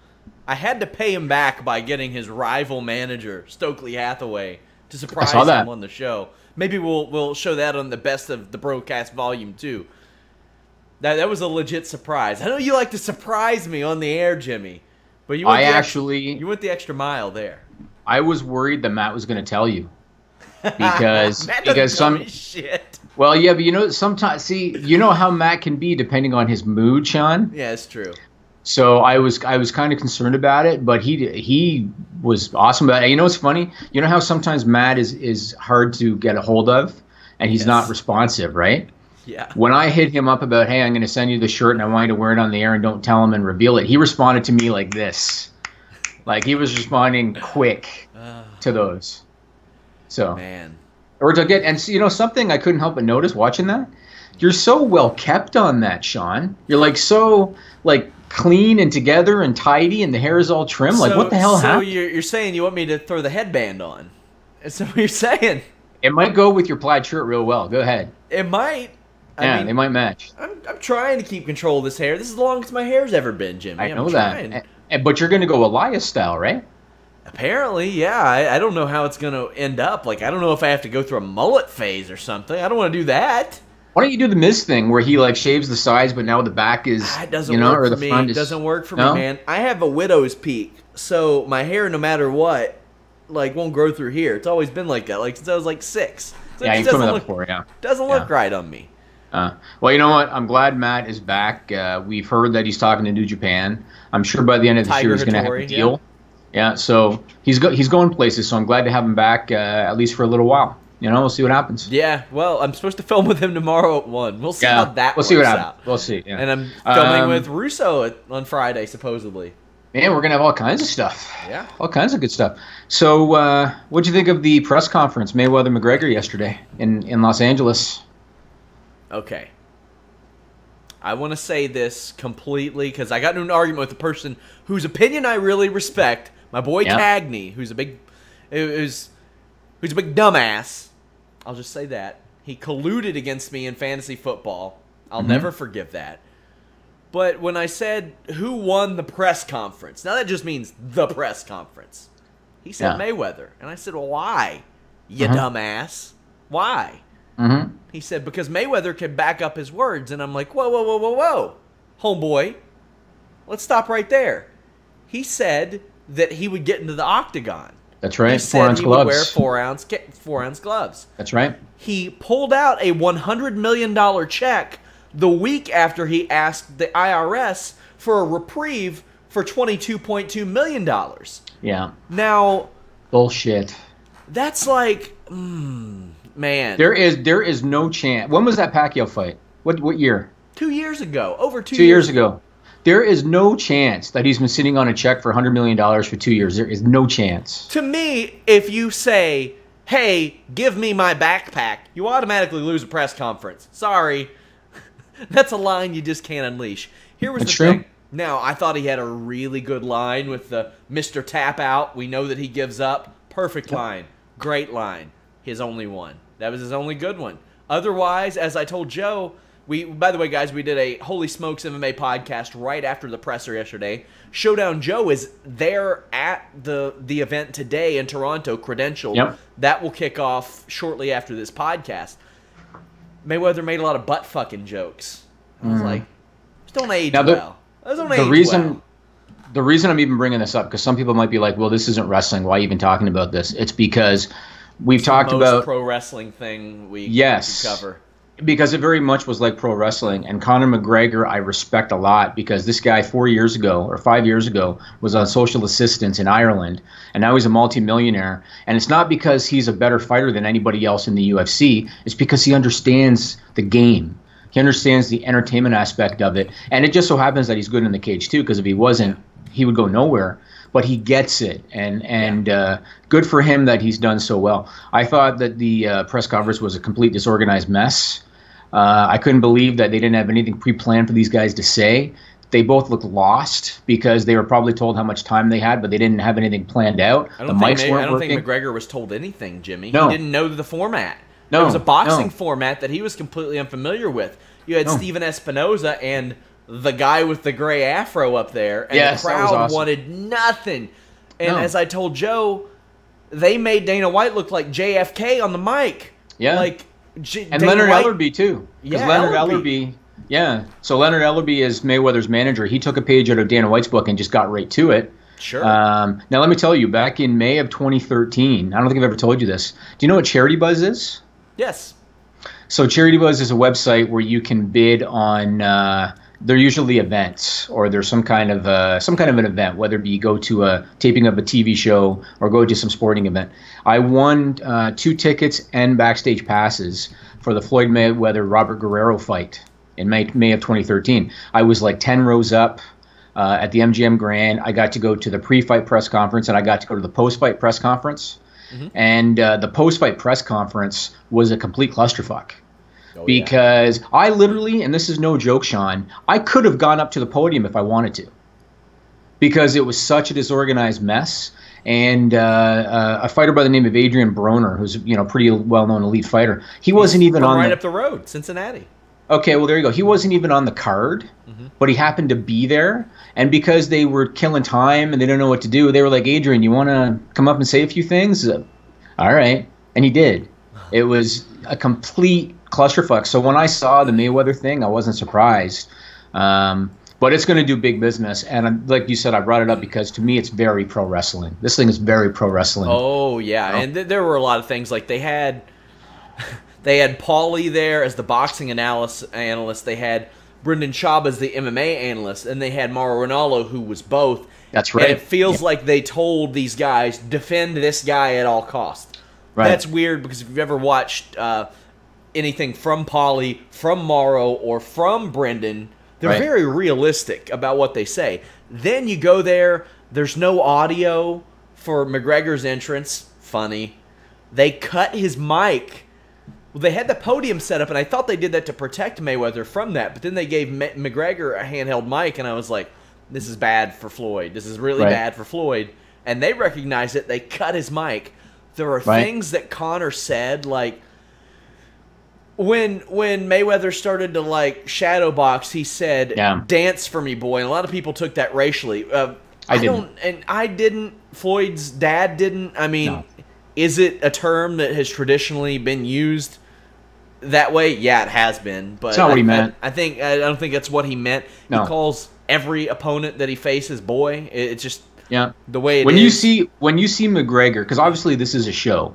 I had to pay him back by getting his rival manager, Stokely Hathaway, to surprise him on the show. Maybe we'll show that on the Best of the Broadcast Volume 2. That was a legit surprise. I know you like to surprise me on the air, Jimmy, but you went the extra mile there. I was worried that Matt was going to tell you because some shit. Well, yeah, but sometimes you know how Matt can be depending on his mood, Sean. Yeah, it's true. So I was kind of concerned about it, but he was awesome about it. You know what's funny? You know how sometimes Matt is hard to get a hold of, and he's not responsive, right? Yeah. When I hit him up about, hey, I'm going to send you the shirt and I want you to wear it on the air and don't tell him and reveal it, he responded to me like this. Like, he was responding quick to those. So, man. Or to get, and something I couldn't help but notice watching that, you're so well kept on that, Sean. You're like so clean and together and tidy, and the hair is all trim. Like, what the hell happened? So you're saying you want me to throw the headband on? Is that what you're saying? It might go with your plaid shirt real well. Go ahead. It might. I mean, they might match. I'm trying to keep control of this hair. This is the longest my hair's ever been, Jimmy. I know that. But you're going to go Elias style, right? Apparently, yeah. I don't know how it's going to end up. Like, I don't know if I have to go through a mullet phase or something. I don't want to do that. Why don't you do the Miz thing where he shaves the sides, but now the back is, it doesn't work or for the me. front It is... doesn't work for me, man. I have a widow's peak, so my hair, no matter what, won't grow through here. It's always been like that, since I was 6. So yeah, you told me that before, yeah. Doesn't look right on me. Well, you know what? I'm glad Matt is back. We've heard that he's talking to New Japan. I'm sure by the end of this year he's going to have a deal. Yeah, so he's going places, so I'm glad to have him back at least for a little while. We'll see what happens. Yeah, well, I'm supposed to film with him tomorrow at 1. We'll see how that works see what happens. out. We'll see. Yeah. And I'm filming with Russo on Friday, supposedly. Man, we're going to have all kinds of stuff. Yeah. All kinds of good stuff. So what'd you think of the press conference, Mayweather-McGregor, yesterday in Los Angeles? Okay. I want to say this completely because I got into an argument with a person whose opinion I really respect, my boy Cagney, who's a big He's a big dumbass. I'll just say that. He colluded against me in fantasy football. I'll never forgive that. But when I said who won the press conference, now that just means the press conference. He said Mayweather. And I said, well, why, you dumbass? Why? He said, because Mayweather can back up his words. And I'm like, whoa, whoa, whoa, whoa, whoa. Homeboy, let's stop right there. He said that he would get into the octagon. That's right. He said he would wear 4-ounce gloves. That's right. He pulled out a $100 million check the week after he asked the IRS for a reprieve for $22.2 million. Yeah. Now, bullshit. That's like, man. There is no chance. When was that Pacquiao fight? What year? 2 years ago. Over 2 years. 2 years ago. There is no chance that he's been sitting on a check for $100 million for 2 years. There is no chance. To me, if you say, hey, give me my backpack, you automatically lose a press conference. Sorry. That's a line you just can't unleash. Here was the thing. Now, I thought he had a really good line with the Mr. Tap Out. We know that he gives up. Perfect line. Great line. His only one. That was his only good one. Otherwise, as I told Joe, by the way, guys, we did a Holy Smokes MMA podcast right after the presser yesterday. Showdown Joe is there at the event today in Toronto, credentialed. Yep. That will kick off shortly after this podcast. Mayweather made a lot of butt-fucking jokes. I was like, those don't age well. Those don't age well. The reason I'm even bringing this up, because some people might be like, well, this isn't wrestling. Why are you even talking about this? It's because we've talked about pro wrestling thing we cover. Because it very much was like pro wrestling. And Conor McGregor, I respect a lot because this guy 4 years ago or 5 years ago was on social assistance in Ireland. And now he's a multimillionaire. And it's not because he's a better fighter than anybody else in the UFC. It's because he understands the game. He understands the entertainment aspect of it. And it just so happens that he's good in the cage too, because if he wasn't, he would go nowhere. But he gets it, and good for him that he's done so well. I thought that the press conference was a complete disorganized mess. I couldn't believe that they didn't have anything pre-planned for these guys to say. They both looked lost because they were probably told how much time they had, but they didn't have anything planned out. I don't think McGregor was told anything, Jimmy. No. He didn't know the format. No, it was a boxing format that he was completely unfamiliar with. You had Steven Espinoza and the guy with the gray afro up there, and the crowd wanted nothing. And as I told Joe, they made Dana White look like JFK on the mic. Yeah. Like and Leonard Ellerbe too. Because Leonard Ellerbe, so Leonard Ellerbe is Mayweather's manager. He took a page out of Dana White's book and just got right to it. Sure. Now let me tell you, back in May of 2013, I don't think I've ever told you this. Do you know what Charity Buzz is? Yes. So Charity Buzz is a website where you can bid on. They're usually events, or there's some kind of an event, whether it be go to a taping of a TV show or go to some sporting event. I won 2 tickets and backstage passes for the Floyd Mayweather Robert Guerrero fight in May of 2013. I was like 10 rows up at the MGM Grand. I got to go to the pre-fight press conference, and I got to go to the post-fight press conference. And the post-fight press conference was a complete clusterfuck. Because I literally, and this is no joke, Sean, I could have gone up to the podium if I wanted to. Because it was such a disorganized mess. And a fighter by the name of Adrian Broner, who's a pretty well-known elite fighter, he wasn't even on right up the road, Cincinnati. Okay, well, there you go. He wasn't even on the card, but he happened to be there. And because they were killing time and they didn't know what to do, they were like, Adrian, you want to come up and say a few things? All right. And he did. It was a complete clusterfuck. So when I saw the Mayweather thing, I wasn't surprised. But it's going to do big business. And like you said, I brought it up because to me it's very pro wrestling. This thing is very pro wrestling. Oh, yeah. And there were a lot of things. Like they had Paulie there as the boxing analyst. They had Brendan Schaub as the MMA analyst. And they had Mauro Ranallo, who was both. That's right. And it feels like they told these guys, defend this guy at all costs. Right. That's weird because if you've ever watched anything from Paulie, from Mauro, or from Brendan, they're very realistic about what they say. Then you go there, there's no audio for McGregor's entrance. Funny. They cut his mic. Well, they had the podium set up, and I thought they did that to protect Mayweather from that, but then they gave McGregor a handheld mic, and I was like, this is bad for Floyd. This is really bad for Floyd. and they recognized it. They cut his mic. There are things that Conor said, like when Mayweather started to like shadow box, he said, "Dance for me, boy," and a lot of people took that racially. I didn't. Floyd's dad didn't. I mean, is it a term that has traditionally been used that way? Yeah, it has been. But that's not what he meant. I don't think that's what he meant. No. He calls every opponent that he faces boy. It's just the way it is. When you see McGregor, because obviously this is a show,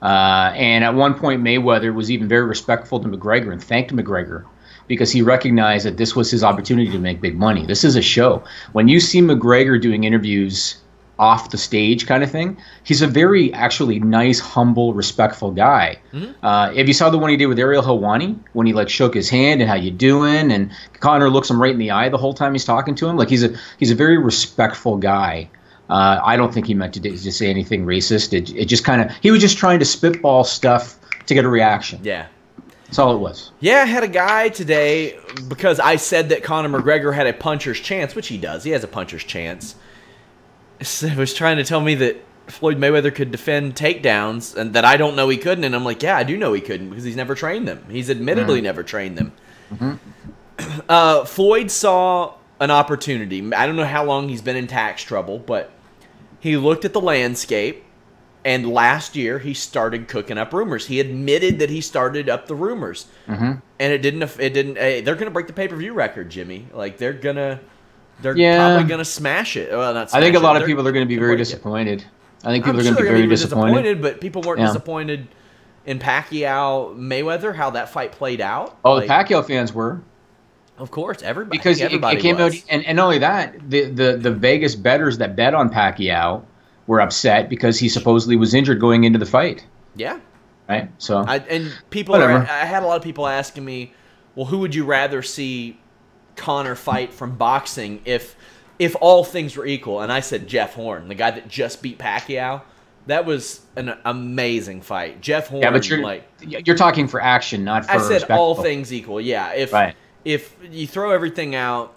and at one point Mayweather was even very respectful to McGregor and thanked McGregor because he recognized that this was his opportunity to make big money. This is a show. When you see McGregor doing interviews off the stage kind of thing, he's a very actually nice, humble, respectful guy. If you saw the one he did with Ariel Helwani, when he like shook his hand and how you doing, and Conor looks him right in the eye the whole time he's talking to him, like he's a very respectful guy. I don't think he meant to say anything racist. It just kind of, he was just trying to spitball stuff to get a reaction. Yeah. That's all it was. Yeah, I had a guy today, because I said that Conor McGregor had a puncher's chance, which he does. He has a puncher's chance. Was trying to tell me that Floyd Mayweather could defend takedowns and that I don't know he couldn't. And I'm like, yeah, I do know he couldn't because he's never trained them. He's admittedly never trained them. Floyd saw an opportunity. I don't know how long he's been in tax trouble, but he looked at the landscape, and last year he started cooking up rumors. He admitted that he started up the rumors, and it didn't. They're gonna break the pay-per-view record, Jimmy. Like they're probably gonna smash it. Well, not smash I think a lot of people are gonna be very disappointed. I think people are gonna be very disappointed. But people weren't disappointed in Pacquiao Mayweather, how that fight played out. Oh, the Pacquiao fans were. Of course, everybody. Because everybody it came out, and not only that, the Vegas bettors that bet on Pacquiao were upset because he supposedly was injured going into the fight. Yeah. Right. So. I had a lot of people asking me, well, who would you rather see Conor fight from boxing if all things were equal? And I said Jeff Horn, the guy that just beat Pacquiao. That was an amazing fight. Jeff Horn. Yeah, but you're talking for action, not for. I said spectacle. All things equal. Yeah. If you throw everything out,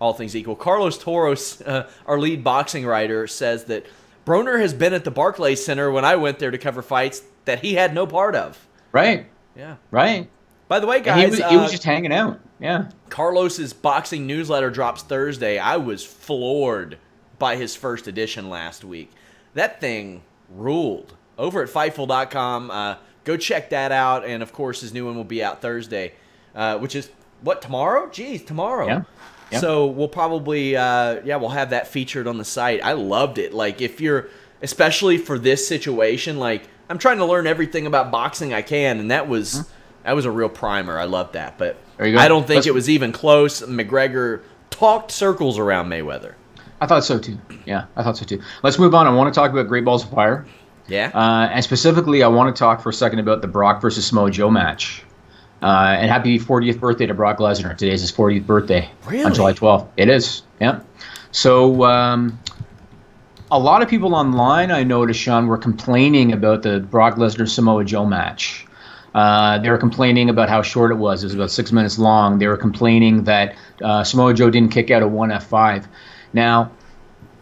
all things equal. Carlos Toros, our lead boxing writer, says that Broner has been at the Barclays Center when I went there to cover fights that he had no part of. Right. Yeah. Right. By the way, guys, he was just hanging out. Yeah. Carlos's boxing newsletter drops Thursday. I was floored by his first edition last week. That thing ruled. Over at Fightful.com. Go check that out. And, of course, his new one will be out Thursday, which is, what, tomorrow? Geez, tomorrow. Yeah. Yep. So we'll probably, we'll have that featured on the site. I loved it. Like, if you're, especially for this situation, like, I'm trying to learn everything about boxing I can, and that was a real primer. I loved that. But I don't think it was even close. McGregor talked circles around Mayweather. I thought so, too. Yeah, I thought so, too. Let's move on. I want to talk about Great Balls of Fire. Yeah. And specifically, I want to talk for a second about the Brock versus Samoa Joe match. And happy 40th birthday to Brock Lesnar. Today's his 40th birthday. Really? On July 12th. It is, yeah. So a lot of people online, I noticed, Sean, were complaining about the Brock Lesnar-Samoa Joe match. They were complaining about how short it was. It was about 6 minutes long. They were complaining that Samoa Joe didn't kick out a 1 F5. Now,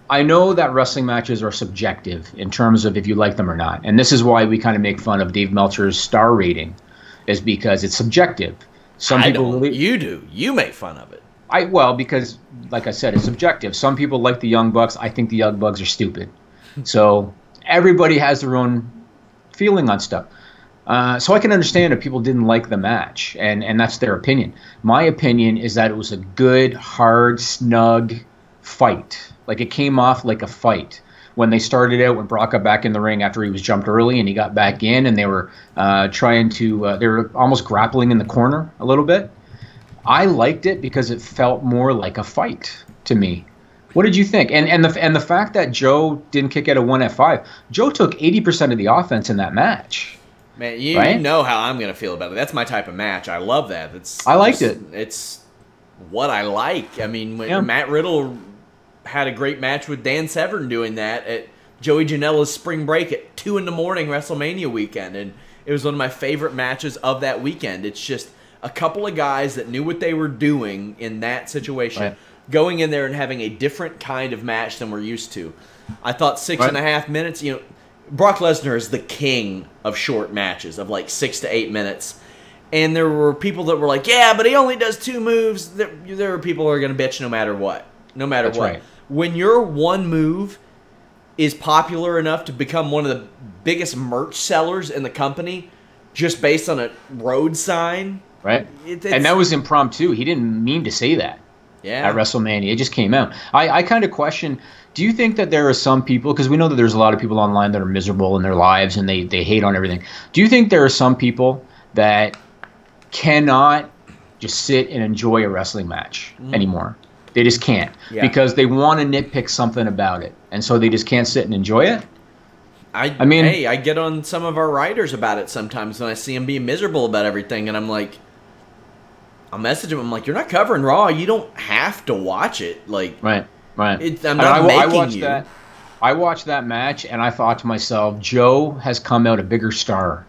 I know that wrestling matches are subjective in terms of if you like them or not. And this is why we kind of make fun of Dave Meltzer's star rating, is because it's subjective. You do. You make fun of it. Because, like I said, it's subjective. Some people like the Young Bucks. I think the Young Bucks are stupid. So everybody has their own feeling on stuff. So I can understand if people didn't like the match, and that's their opinion. My opinion is that it was a good, hard, snug fight. Like, it came off like a fight. When they started out, when Brock got back in the ring after he was jumped early and he got back in, and they were they were almost grappling in the corner a little bit. I liked it because it felt more like a fight to me. What did you think? And the fact that Joe didn't kick out a 1 F5, Joe took 80% of the offense in that match. Man, you know how I'm going to feel about it. That's my type of match. I love that. I liked it. It's what I like. I mean, when Matt Riddle had a great match with Dan Severn doing that at Joey Janela's spring break at 2 a.m. WrestleMania weekend, and it was one of my favorite matches of that weekend. It's just a couple of guys that knew what they were doing in that situation, going in there and having a different kind of match than we're used to. I thought 6.5 minutes. You know, Brock Lesnar is the king of short matches of like 6 to 8 minutes. And there were people that were like, yeah, but he only does 2 moves. There are people who are going to bitch no matter what. No matter what. Right. When your one move is popular enough to become one of the biggest merch sellers in the company just based on a road sign. Right. And that was impromptu. He didn't mean to say that at WrestleMania. It just came out. I kind of question, do you think that there are some people, because we know that there's a lot of people online that are miserable in their lives and they hate on everything. Do you think there are some people that cannot just sit and enjoy a wrestling match anymore? They just can't because they want to nitpick something about it, and so they just can't sit and enjoy it. I mean, hey, I get on some of our writers about it sometimes when I see them being miserable about everything, and I'm like, I'll message them. I'm like, you're not covering Raw. You don't have to watch it. Like, right. I'm not making you. I watched that match, and I thought to myself, Joe has come out a bigger star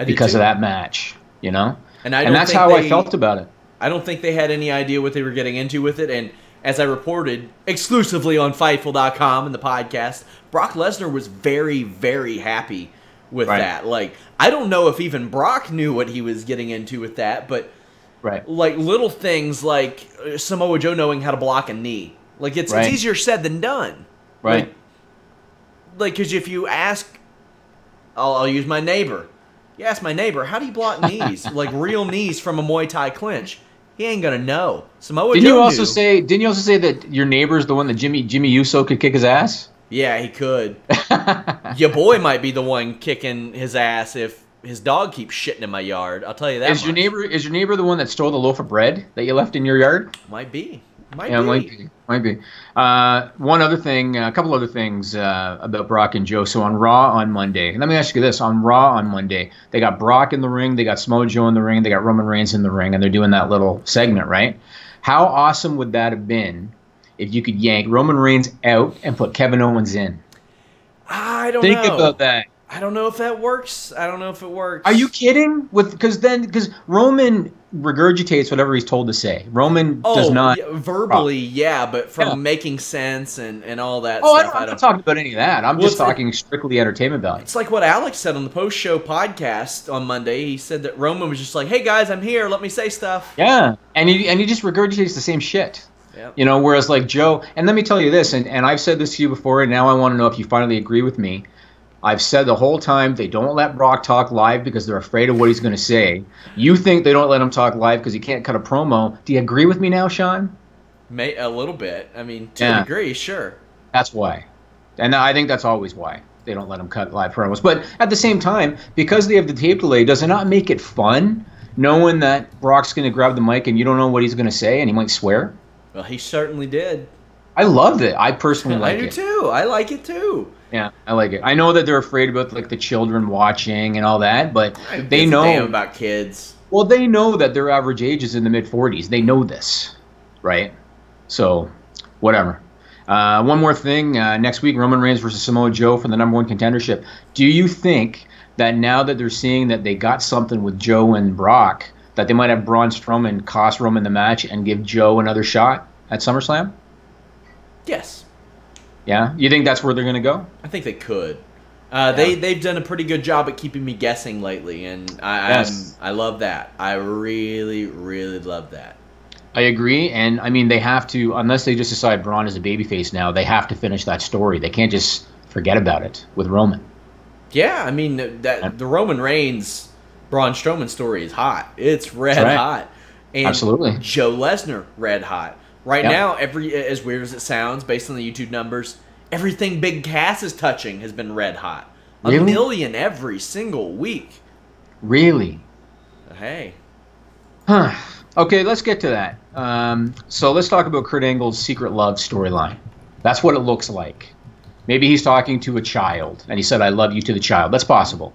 because of that match. You know, and that's how I felt about it. I don't think they had any idea what they were getting into with it. And as I reported exclusively on Fightful.com in the podcast, Brock Lesnar was very, very happy with that. Like, I don't know if even Brock knew what he was getting into with that, but like little things like Samoa Joe knowing how to block a knee. Like, it's easier said than done. Right. Like, because if you ask, I'll use my neighbor. You ask my neighbor, how do you block knees? Like real knees from a Muay Thai clinch. He ain't gonna know. Samoa Didn't Joe you also say that your neighbor's the one that Jimmy Uso could kick his ass? Yeah, he could. Your boy might be the one kicking his ass if his dog keeps shitting in my yard. I'll tell you that. Is your neighbor the one that stole the loaf of bread that you left in your yard? Might be. Might be. One other thing, a couple other things about Brock and Joe. So on Raw on Monday, let me ask you this: on Raw on Monday, they got Brock in the ring, they got Samoa Joe in the ring, they got Roman Reigns in the ring, and they're doing that little segment, right? How awesome would that have been if you could yank Roman Reigns out and put Kevin Owens in? I don't know. Think about that. I don't know if that works. I don't know if it works. Are you kidding? Because Roman regurgitates whatever he's told to say. Roman does not verbally, but from making sense and all that stuff. I'm not talking about any of that. I'm just talking strictly entertainment value. It's like what Alex said on the post-show podcast on Monday. He said that Roman was just like, "Hey guys, I'm here. Let me say stuff." Yeah, and he just regurgitates the same shit. Yep. You know, whereas like Joe, and let me tell you this, and I've said this to you before, and now I want to know if you finally agree with me. I've said the whole time they don't let Brock talk live because they're afraid of what he's going to say. You think they don't let him talk live because he can't cut a promo. Do you agree with me now, Sean? A little bit. I mean, to a degree, sure. That's why. And I think that's always why they don't let him cut live promos. But at the same time, because they have the tape delay, does it not make it fun knowing that Brock's going to grab the mic and you don't know what he's going to say and he might swear? Well, he certainly did. I loved it. I personally like it. I do too. I like it too. Yeah, I like it. I know that they're afraid about like the children watching and all that, but they know damn about kids. Well, they know that their average age is in the mid-40s. They know this, right? So, whatever. One more thing. Next week, Roman Reigns versus Samoa Joe for the #1 contendership. Do you think that now that they're seeing that they got something with Joe and Brock, that they might have Braun Strowman cost Roman the match and give Joe another shot at SummerSlam? Yes. Yeah? You think that's where they're going to go? I think they could. They've done a pretty good job at keeping me guessing lately, and I love that. I really, really love that. I agree, and I mean they have to, unless they just decide Braun is a babyface now, they have to finish that story. They can't just forget about it with Roman. Yeah, I mean the Roman Reigns Braun Strowman story is hot. It's red hot. And absolutely. Joe Lesnar red hot. Right now, as weird as it sounds, based on the YouTube numbers, everything Big Cass is touching has been red hot. A million every single week. Really? Hey. Huh. Okay, let's get to that. So let's talk about Kurt Angle's secret love storyline. That's what it looks like. Maybe he's talking to a child, and he said, "I love you" to the child. That's possible.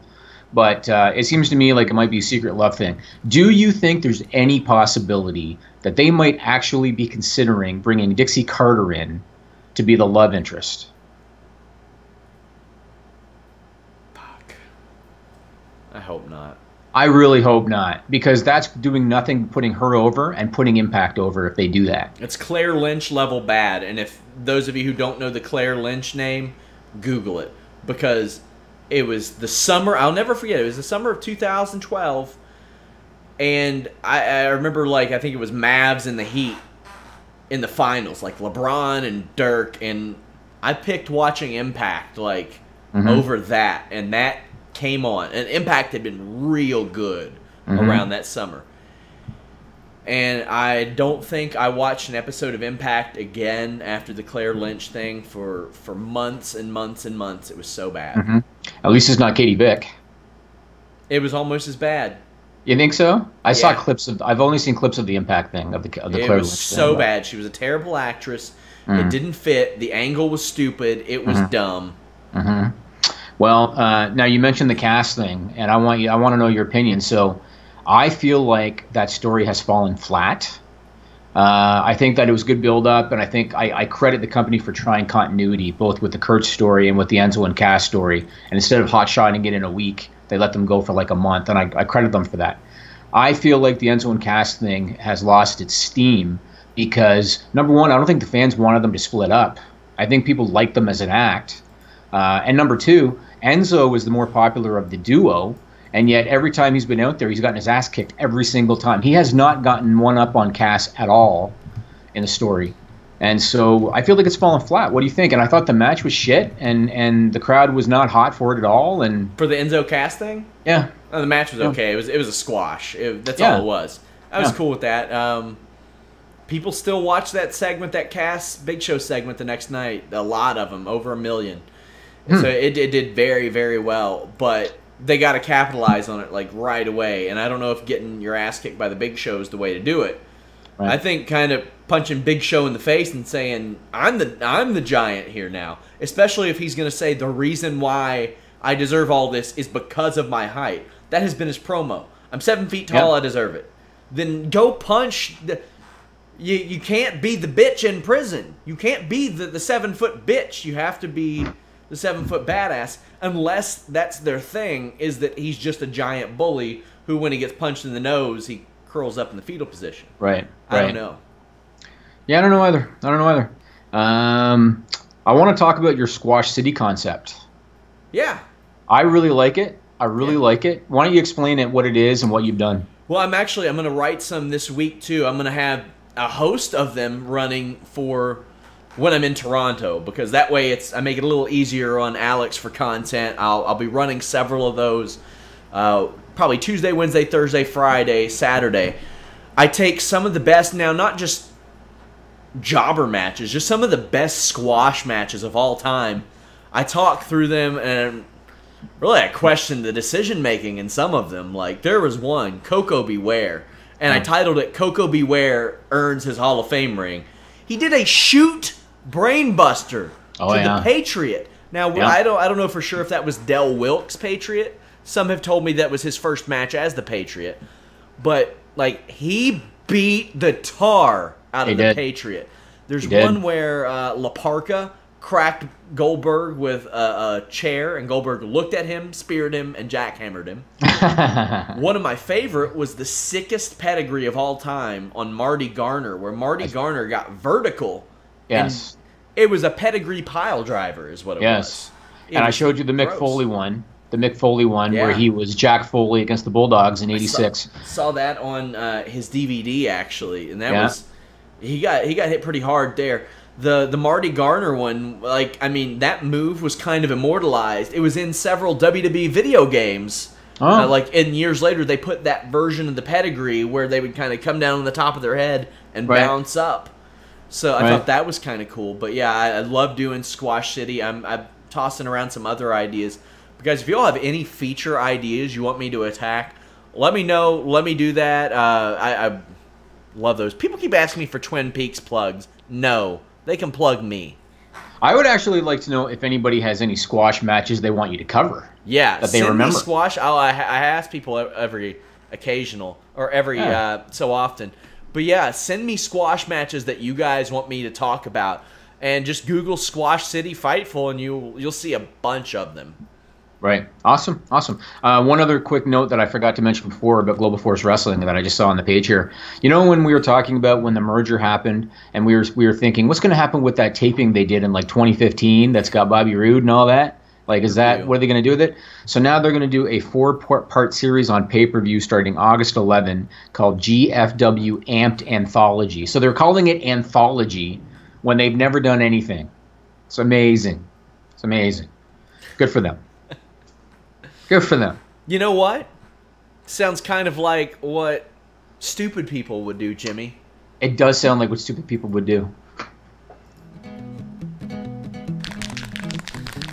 But it seems to me like it might be a secret love thing. Do you think there's any possibility that they might actually be considering bringing Dixie Carter in to be the love interest? Fuck. I hope not. I really hope not, because that's doing nothing but putting her over and putting Impact over if they do that. It's Claire Lynch level bad, and if those of you who don't know the Claire Lynch name, Google it, because it was the summer, I'll never forget, it was the summer of 2012, and I remember, like, I think it was Mavs and the Heat in the finals, like LeBron and Dirk, and I picked watching Impact, like, over that, and that came on, and Impact had been real good around that summer. And I don't think I watched an episode of Impact again after the Claire Lynch thing for months and months and months. It was so bad. At least it's not Katie Vick. It was almost as bad. You think so? I saw clips of. I've only seen clips of the Impact thing of the Claire Lynch thing. It was so bad. She was a terrible actress. It didn't fit. The angle was stupid. It was dumb. Well, now you mentioned the Cass thing, and I want to know your opinion. So, I feel like that story has fallen flat. I think that it was good build-up, and I think I credit the company for trying continuity, both with the Kurt story and with the Enzo and Cass story. And instead of hot-shotting it in a week, they let them go for like a month, and I credit them for that. I feel like the Enzo and Cass thing has lost its steam because, number one, I don't think the fans wanted them to split up. I think people liked them as an act. And number two, Enzo was the more popular of the duo, and yet every time he's been out there, he's gotten his ass kicked every single time. He has not gotten one up on Cass at all in the story. And so I feel like it's fallen flat. What do you think? And I thought the match was shit, and the crowd was not hot for it at all. And for the Enzo Cass thing? Yeah. Oh, the match was okay. It was a squash. That's all it was. I was cool with that. People still watch that segment, that Cass Big Show segment the next night. A lot of them, over 1 million. So it did very, very well, but they got to capitalize on it like right away. And I don't know if getting your ass kicked by the Big Show is the way to do it. Right. I think kind of punching Big Show in the face and saying I'm the giant here now, especially if he's going to say the reason why I deserve all this is because of my height. That has been his promo. I'm 7 feet tall. I deserve it. Then go punch. You can't be the bitch in prison. You can't be the 7-foot bitch. You have to be the 7-foot badass, unless that's their thing, is that he's just a giant bully who, when he gets punched in the nose, he curls up in the fetal position. Right. I don't know. Yeah, I don't know either. I want to talk about your Squash City concept. Yeah. I really like it. Like it. Why don't you explain it, what it is and what you've done? Well, I'm going to write some this week, too. I'm going to have a host of them running for when I'm in Toronto, because that way I make it a little easier on Alex for content. I'll be running several of those, probably Tuesday, Wednesday, Thursday, Friday, Saturday. I take some of the best now, not just jobber matches, just some of the best squash matches of all time. I talk through them, and really I question the decision making in some of them. Like there was one, Coco Beware, and I titled it "Coco Beware Earns His Hall of Fame Ring." He did a shoot brainbuster to the Patriot. Now I don't know for sure if that was Del Wilkes' Patriot. Some have told me that was his first match as the Patriot, but like he beat the tar out of the Patriot. There's one where La Parka cracked Goldberg with a chair, and Goldberg looked at him, speared him, and jackhammered him. One of my favorite was the sickest pedigree of all time on Marty Garner, where Marty Garner got vertical. Yes. And it was a pedigree pile driver is what it was. And I showed you the Mick Foley one. The Mick Foley one where he was Jack Foley against the Bulldogs in '86. Saw that on his DVD actually, and that was he got hit pretty hard there. The Marty Garner one, like I mean, that move was kind of immortalized. It was in several WWE video games. And years later, they put that version of the pedigree where they would kind of come down on the top of their head and bounce up. So I thought that was kind of cool. But yeah, I love doing Squash City. I'm tossing around some other ideas. But guys, if you all have any feature ideas you want me to attack, let me know. Let me do that. I love those. People keep asking me for Twin Peaks plugs. No, they can plug me. I would actually like to know if anybody has any squash matches they want you to cover. Yeah, that they remember. Me squash. I ask people every occasional or every so often. But yeah, send me squash matches that you guys want me to talk about, and just Google Squash City Fightful, and you'll see a bunch of them. Right. Awesome. Awesome. One other quick note that I forgot to mention before about Global Force Wrestling that I just saw on the page here. You know, when we were talking about when the merger happened, and we were thinking, what's going to happen with that taping they did in like 2015 that's got Bobby Roode and all that? Like, what are they going to do with it? So now they're going to do a 4-part series on pay-per-view starting August 11 called GFW Amped Anthology. So they're calling it Anthology when they've never done anything. It's amazing. It's amazing. Good for them. Good for them. You know what? Sounds kind of like what stupid people would do, Jimmy. It does sound like what stupid people would do.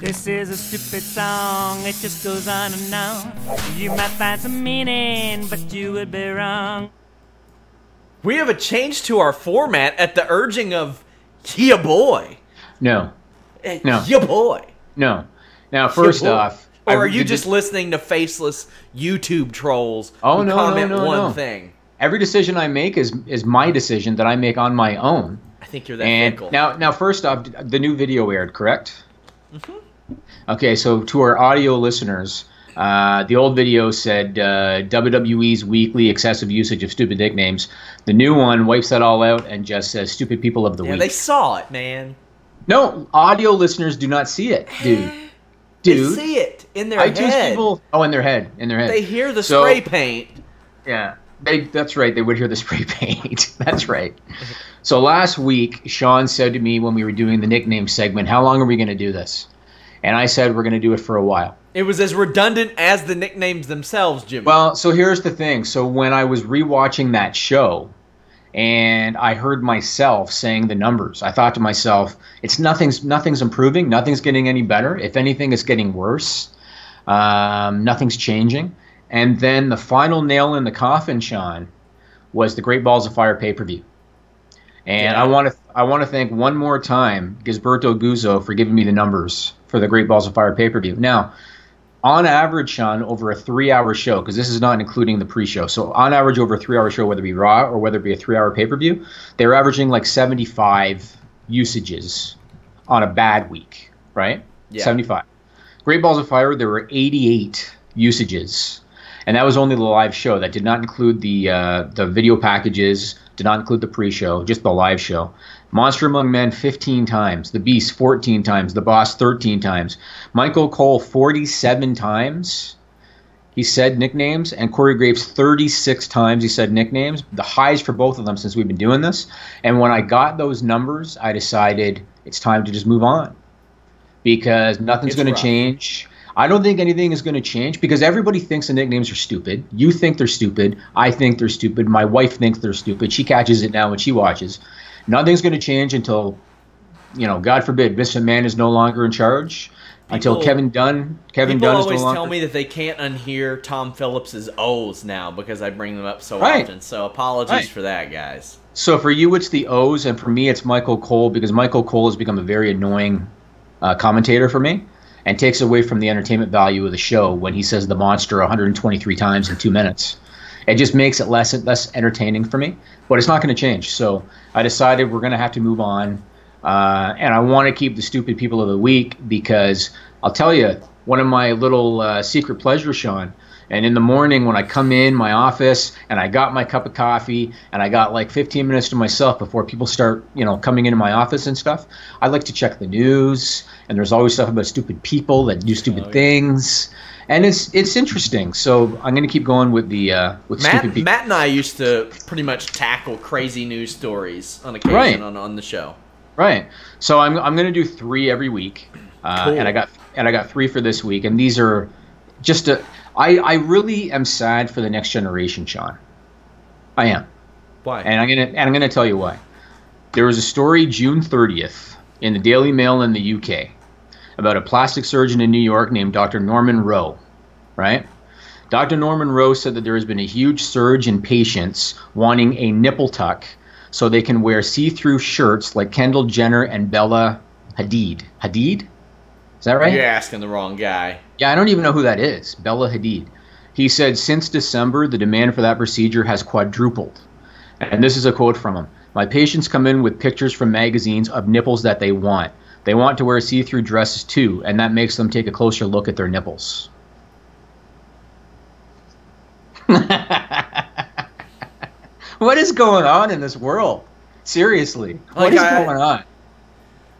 This is a stupid song, it just goes on and on. You might find some meaning, but you would be wrong. We have a change to our format at the urging of ya boy. No. No. Ya boy. No. Now, first off... Or are you just listening to faceless YouTube trolls who comment one thing? Every decision I make is my decision that I make on my own. I think you're that fickle. Now, first off, the new video aired, correct? Mm-hmm. Okay, so to our audio listeners, the old video said WWE's weekly excessive usage of stupid nicknames. The new one wipes that all out and just says stupid people of the week. Yeah, they saw it, man. No, audio listeners do not see it, dude. They see it in their head. People, in their head. They hear the spray paint. Yeah, that's right. They would hear the spray paint. That's right. So last week, Sean said to me when we were doing the nickname segment, how long are we going to do this? And I said we're going to do it for a while. It was as redundant as the nicknames themselves, Jimmy. Well, so here's the thing. So when I was rewatching that show, and I heard myself saying the numbers, I thought to myself, nothing's improving, nothing's getting any better. If anything, it's getting worse. Nothing's changing. And then the final nail in the coffin, Sean, was the Great Balls of Fire pay-per-view. And I want to thank one more time Gisberto Guzzo for giving me the numbers for the Great Balls of Fire pay-per-view. Now, on average, Sean, over a 3-hour show, because this is not including the pre-show. So on average, over a 3-hour show, whether it be Raw or whether it be a 3-hour pay-per-view, they're averaging like 75 usages on a bad week, right? Yeah. 75. Great Balls of Fire, there were 88 usages. And that was only the live show. That did not include the video packages, did not include the pre-show, just the live show. Monster Among Men 15 times, The Beast 14 times, The Boss 13 times, Michael Cole 47 times he said nicknames, and Corey Graves 36 times he said nicknames, the highs for both of them since we've been doing this. And when I got those numbers, I decided it's time to just move on because nothing's going to change. I don't think anything is going to change because everybody thinks the nicknames are stupid. You think they're stupid. I think they're stupid. My wife thinks they're stupid. She catches it now when she watches. Nothing's going to change until, God forbid, Vince McMahon is no longer in charge. Until Kevin Dunn is no longer. People always tell me that they can't unhear Tom Phillips's O's now because I bring them up so often. So apologies for that, guys. So for you, it's the O's, and for me, it's Michael Cole because Michael Cole has become a very annoying commentator for me. And takes away from the entertainment value of the show when he says the monster 123 times in 2 minutes. It just makes it less entertaining for me, but it's not going to change. So I decided we're going to have to move on, and I want to keep the stupid people of the week because I'll tell you, one of my little secret pleasures, Sean, and in the morning when I come in my office and I got my cup of coffee and I got like 15 minutes to myself before people start, coming into my office and stuff, I like to check the news. And there's always stuff about stupid people that do stupid things, and it's interesting. So I'm going to keep going with the stupid people. Matt and I used to pretty much tackle crazy news stories on occasion on the show. Right. So I'm going to do 3 every week, cool. and I got 3 for this week, and these are just I really am sad for the next generation, Sean. I am. Why? And I'm gonna tell you why. There was a story June 30th in the Daily Mail in the UK about a plastic surgeon in New York named Dr. Norman Rowe, right? Dr. Norman Rowe said that there has been a huge surge in patients wanting a nipple tuck so they can wear see-through shirts like Kendall Jenner and Bella Hadid. Hadid? Is that right? You're asking the wrong guy. Yeah, I don't even know who that is. Bella Hadid. He said, since December, the demand for that procedure has quadrupled. And this is a quote from him. My patients come in with pictures from magazines of nipples that they want. They want to wear see-through dresses too, and that makes them take a closer look at their nipples. What is going on in this world? Seriously, what is going on?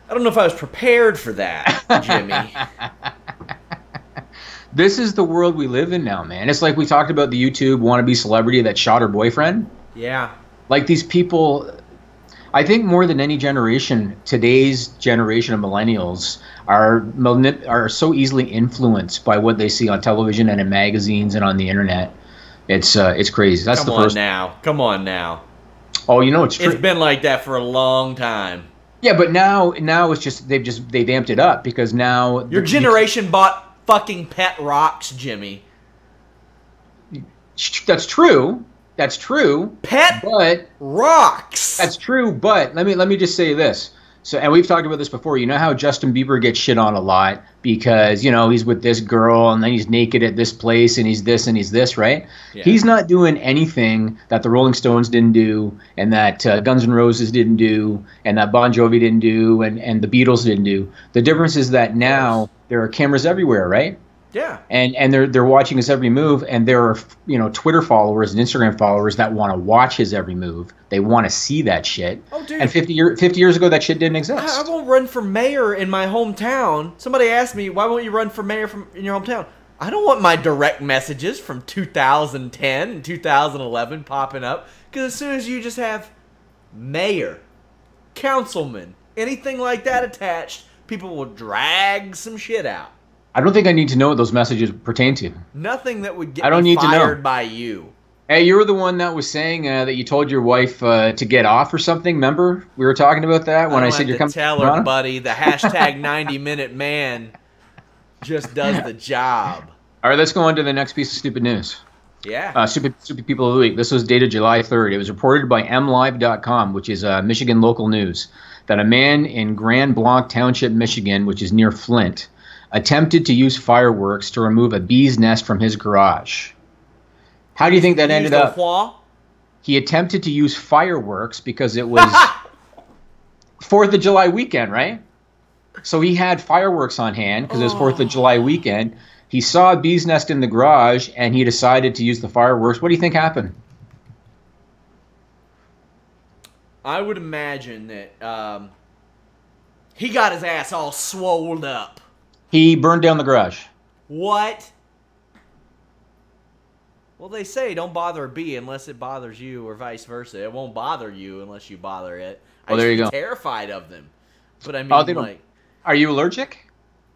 I don't know if I was prepared for that, Jimmy. This is the world we live in now, man. It's like we talked about the YouTube wannabe celebrity that shot her boyfriend. Yeah. Like these people, I think more than any generation, today's generation of millennials are so easily influenced by what they see on television and in magazines and on the internet. It's crazy. That's the first. Come on now. Oh, you know it's true. It's been like that for a long time. Yeah, but now it's just they've amped it up because now your generation bought fucking pet rocks, Jimmy. That's true. That's true. Pet rocks. That's true, but let me just say this. So, and we've talked about this before. You know how Justin Bieber gets shit on a lot because, you know, he's with this girl and then he's naked at this place and he's this and he's this, right? Yeah. He's not doing anything that the Rolling Stones didn't do and that Guns N' Roses didn't do and that Bon Jovi didn't do and the Beatles didn't do. The difference is that now there are cameras everywhere, right? Yeah. And they're watching his every move, and there are, you know, Twitter followers and Instagram followers that want to watch his every move. They want to see that shit. Oh, dude. And 50 years ago, that shit didn't exist. I won't run for mayor in my hometown. Somebody asked me, why won't you run for mayor in your hometown? I don't want my direct messages from 2010 and 2011 popping up, because as soon as you just have mayor, councilman, anything like that attached, people will drag some shit out. I don't think I need to know what those messages pertain to. Nothing that would get me fired by you. Hey, you were the one that was saying that you told your wife to get off or something. Remember? We were talking about that when I said you're coming. Tell her, buddy. The hashtag 90-minute man just does the job. All right, let's go on to the next piece of stupid news. Yeah. Stupid people of the week. This was dated July 3rd. It was reported by MLive.com, which is Michigan local news, that a man in Grand Blanc Township, Michigan, which is near Flint, attempted to use fireworks to remove a bee's nest from his garage. How do you think that ended up? He attempted to use fireworks because it was 4th of July weekend, right? So he had fireworks on hand because it was 4th of July weekend. He saw a bee's nest in the garage and he decided to use the fireworks. What do you think happened? I would imagine that he got his ass all swollen up. He burned down the garage. What? Well, they say don't bother a bee unless it bothers you, or vice versa. It won't bother you unless you bother it. Well, there you go. I'm terrified of them. But I mean, like... Are you allergic?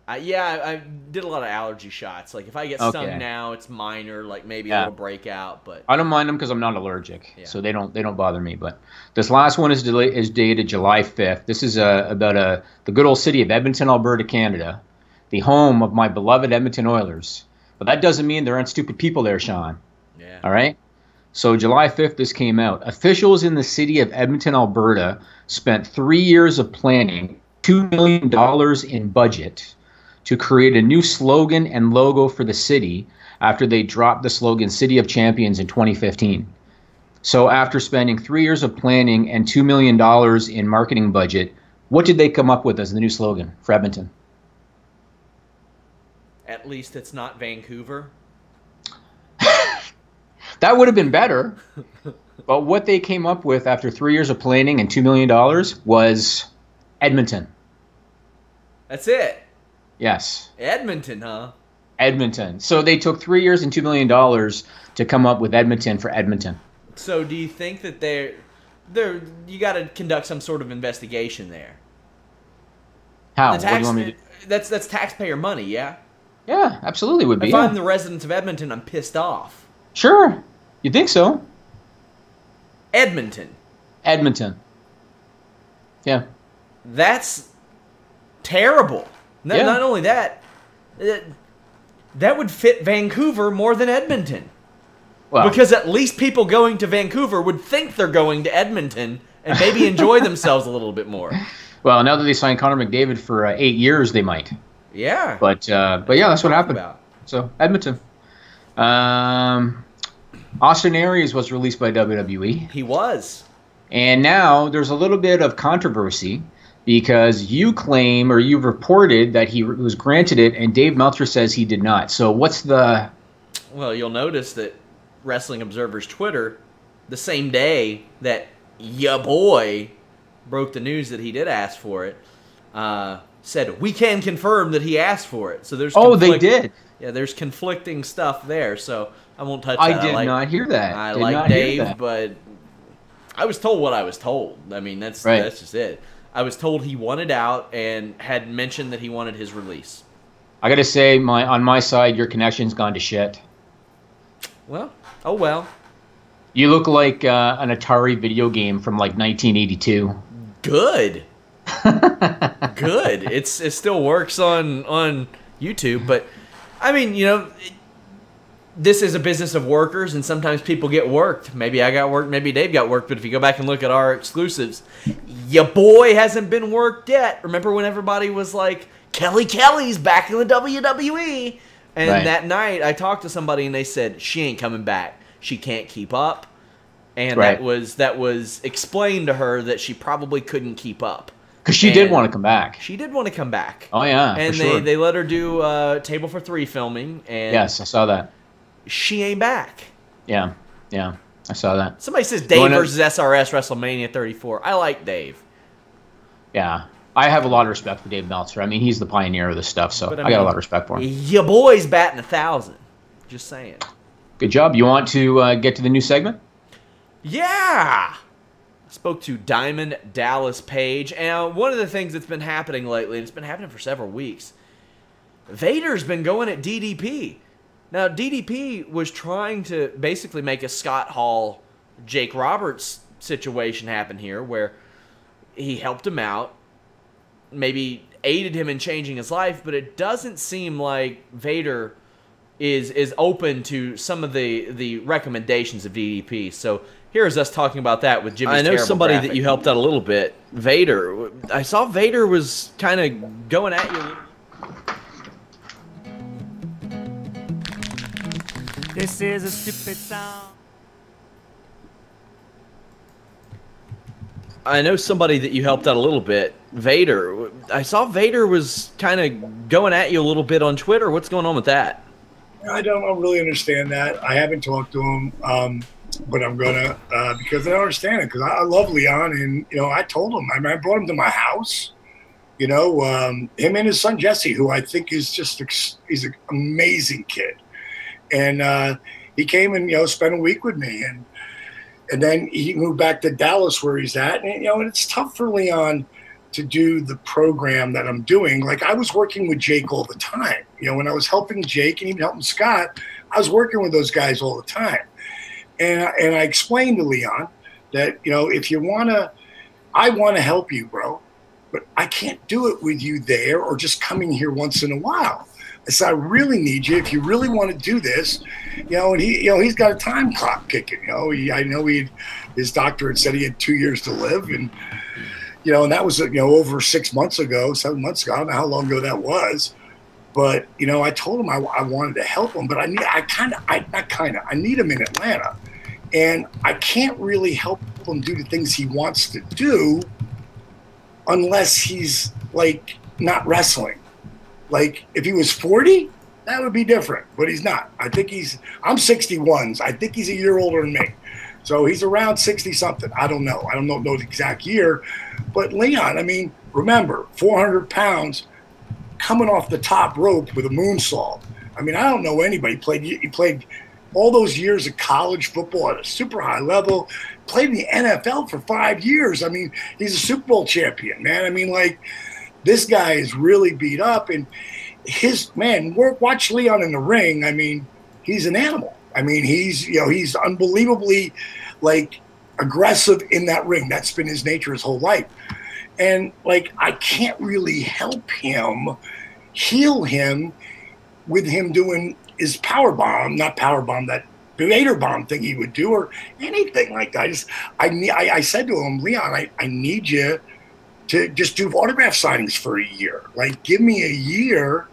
Yeah, I did a lot of allergy shots. Like, if I get stung now, it's minor, like maybe a little breakout. But I don't mind them because I'm not allergic, so they don't bother me. But this last one is dated July 5th. This is about the good old city of Edmonton, Alberta, Canada, the home of my beloved Edmonton Oilers. But that doesn't mean there aren't stupid people there, Sean. Yeah. All right? So July 5th, this came out. Officials in the city of Edmonton, Alberta, spent 3 years of planning, $2 million in budget, to create a new slogan and logo for the city after they dropped the slogan City of Champions in 2015. So after spending 3 years of planning and $2 million in marketing budget, what did they come up with as the new slogan for Edmonton? At least it's not Vancouver. That would have been better. But what they came up with after 3 years of planning and $2 million was Edmonton. That's it? Yes. Edmonton, huh? Edmonton. So they took 3 years and $2 million to come up with Edmonton for Edmonton. So do you think that you got to conduct some sort of investigation there? How? What do you want me to do? That's taxpayer money, yeah? Yeah, absolutely would be. If I'm the residents of Edmonton, I'm pissed off. Sure. You think so? Edmonton. Yeah. That's terrible. Not only that, that would fit Vancouver more than Edmonton. Well, because at least people going to Vancouver would think they're going to Edmonton and maybe enjoy themselves a little bit more. Well, now that they signed Connor McDavid for 8 years, they might. Yeah. But yeah, that's what happened. So, Edmonton. Austin Aries was released by WWE. He was. And now there's a little bit of controversy because you claim or you've reported that he was granted it, and Dave Meltzer says he did not. So what's the... Well, you'll notice that Wrestling Observer's Twitter, the same day that ya boy broke the news that he did ask for it, said, we can confirm that he asked for it. So there's they did? Yeah, there's conflicting stuff there, so I won't touch that. I did not hear that. I like Dave, but I was told what I was told. I mean, that's just it. I was told he wanted out and had mentioned that he wanted his release. I got to say, on my side, your connection's gone to shit. Well, oh well. You look like an Atari video game from like 1982. Good. Good. It still works on YouTube, but I mean, you know, this is a business of workers, and sometimes people get worked. Maybe I got worked, maybe Dave got worked, but if you go back and look at our exclusives, your boy hasn't been worked yet. Remember when everybody was like, Kelly's back in the WWE? And that night, I talked to somebody, and they said, she ain't coming back. She can't keep up. And that was explained to her that she probably couldn't keep up. Because she did want to come back. She did want to come back. Oh, yeah, and for sure. they let her do Table for Three filming. And yes, I saw that. She ain't back. Yeah, I saw that. Somebody says Dave versus SRS WrestleMania 34. I like Dave. Yeah, I have a lot of respect for Dave Meltzer. I mean, he's the pioneer of this stuff, so I got a lot of respect for him. Your boy's batting 1,000. Just saying. Good job. You want to get to the new segment? Yeah! I spoke to Diamond Dallas Page, and one of the things that's been happening lately, and it's been happening for several weeks, Vader's been going at DDP. Now, DDP was trying to basically make a Scott Hall, Jake Roberts situation happen here, where he helped him out, maybe aided him in changing his life, but it doesn't seem like Vader is open to some of the recommendations of DDP. So here's us talking about that with Jimmy's terrible somebody graphic. that you helped out a little bit. Vader. I saw Vader was kind of going at you. This is a stupid song. I know somebody that you helped out a little bit. Vader. I saw Vader was kind of going at you a little bit on Twitter. What's going on with that? I don't really understand that. I haven't talked to him, but I'm gonna because I don't understand it. Because I love Leon, and you know, I told him. I brought him to my house. You know, him and his son Jesse, who I think is he's an amazing kid, and he came and spent a week with me, and then he moved back to Dallas where he's at, and and it's tough for Leon to do the program that I'm doing. Like, I was working with Jake all the time. When I was helping Jake and even helping Scott, I was working with those guys all the time. And I explained to Leon that, if you want to, I want to help you, bro, but I can't do it with you there or just coming here once in a while. I said, I really need you if you really want to do this. And he's got a time clock kicking. I know his doctor had said he had 2 years to live, and and that was over 6 months ago, 7 months ago. I don't know how long ago that was, but I told him I wanted to help him, but I need him in Atlanta, and I can't really help him do the things he wants to do unless he's like not wrestling. Like, if he was 40, that would be different, but he's not. I'm 61, so I think he's a year older than me. So he's around 60-something. I don't know. I don't know the exact year. But Leon, I mean, remember, 400 pounds coming off the top rope with a moonsault. I mean, I don't know anybody. He played all those years of college football at a super high level, played in the NFL for 5 years. I mean, he's a Super Bowl champion, man. I mean, like, this guy is really beat up. And watch Leon in the ring. I mean, he's an animal. I mean, he's unbelievably, like, aggressive in that ring. That's been his nature his whole life. And, like, I can't really help him, heal him with him doing his not power bomb, that Vader bomb thing he would do or anything like that. I said to him, Leon, I need you to just do autograph signings for a year. Like, give me a year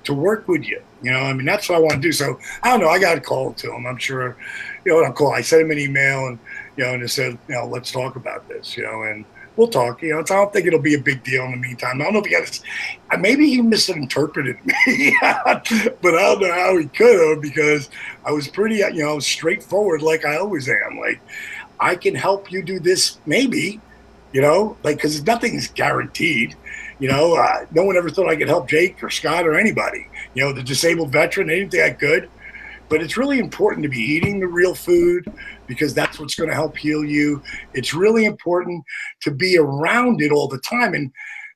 to work with you. I mean, that's what I want to do. So I don't know. I got a call to him. I'm sure, I'll call. I sent him an email and I said, let's talk about this, and we'll talk. You know, I don't think it'll be a big deal in the meantime. I don't know if he got maybe he misinterpreted me, but I don't know how he could have, because I was pretty, you know, straightforward like I always am. Like, I can help you do this, maybe, you know, like, because nothing's guaranteed. You know, no one ever thought I could help Jake or Scott or anybody. You know, the disabled veteran, they didn't think I could. But it's really important to be eating the real food, because that's what's going to help heal you. It's really important to be around it all the time. And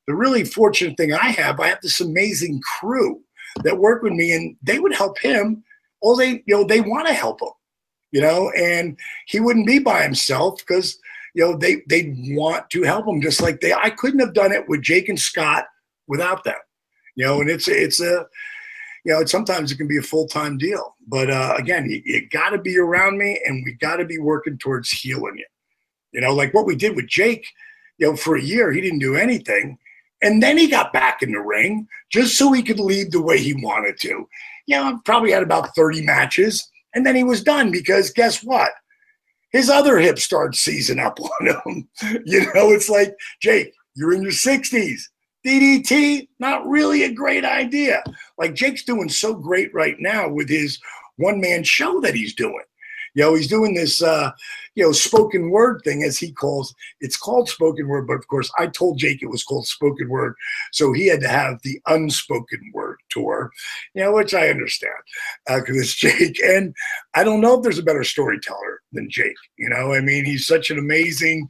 the really fortunate thing I have this amazing crew that work with me, and they would help him. They want to help him, you know, and he wouldn't be by himself, because, you know, they want to help him, just like I couldn't have done it with Jake and Scott without them, you know. And it's a you know, sometimes it can be a full-time deal. But again, you got to be around me, and we got to be working towards healing you. You know, like what we did with Jake, you know, for a year, he didn't do anything. And then he got back in the ring just so he could lead the way he wanted to. You know, probably had about 30 matches, and then he was done, because guess what? His other hip started seizing up on him. You know, it's like, Jake, you're in your 60s. DDT, not really a great idea. Like, Jake's doing so great right now with his one-man show that he's doing. You know, he's doing this, you know, spoken word thing, as he calls. It's called spoken word, but of course I told Jake it was called spoken word, so he had to have the unspoken word tour, you know, which I understand, because it's Jake. And I don't know if there's a better storyteller than Jake. You know, I mean, he's such an amazing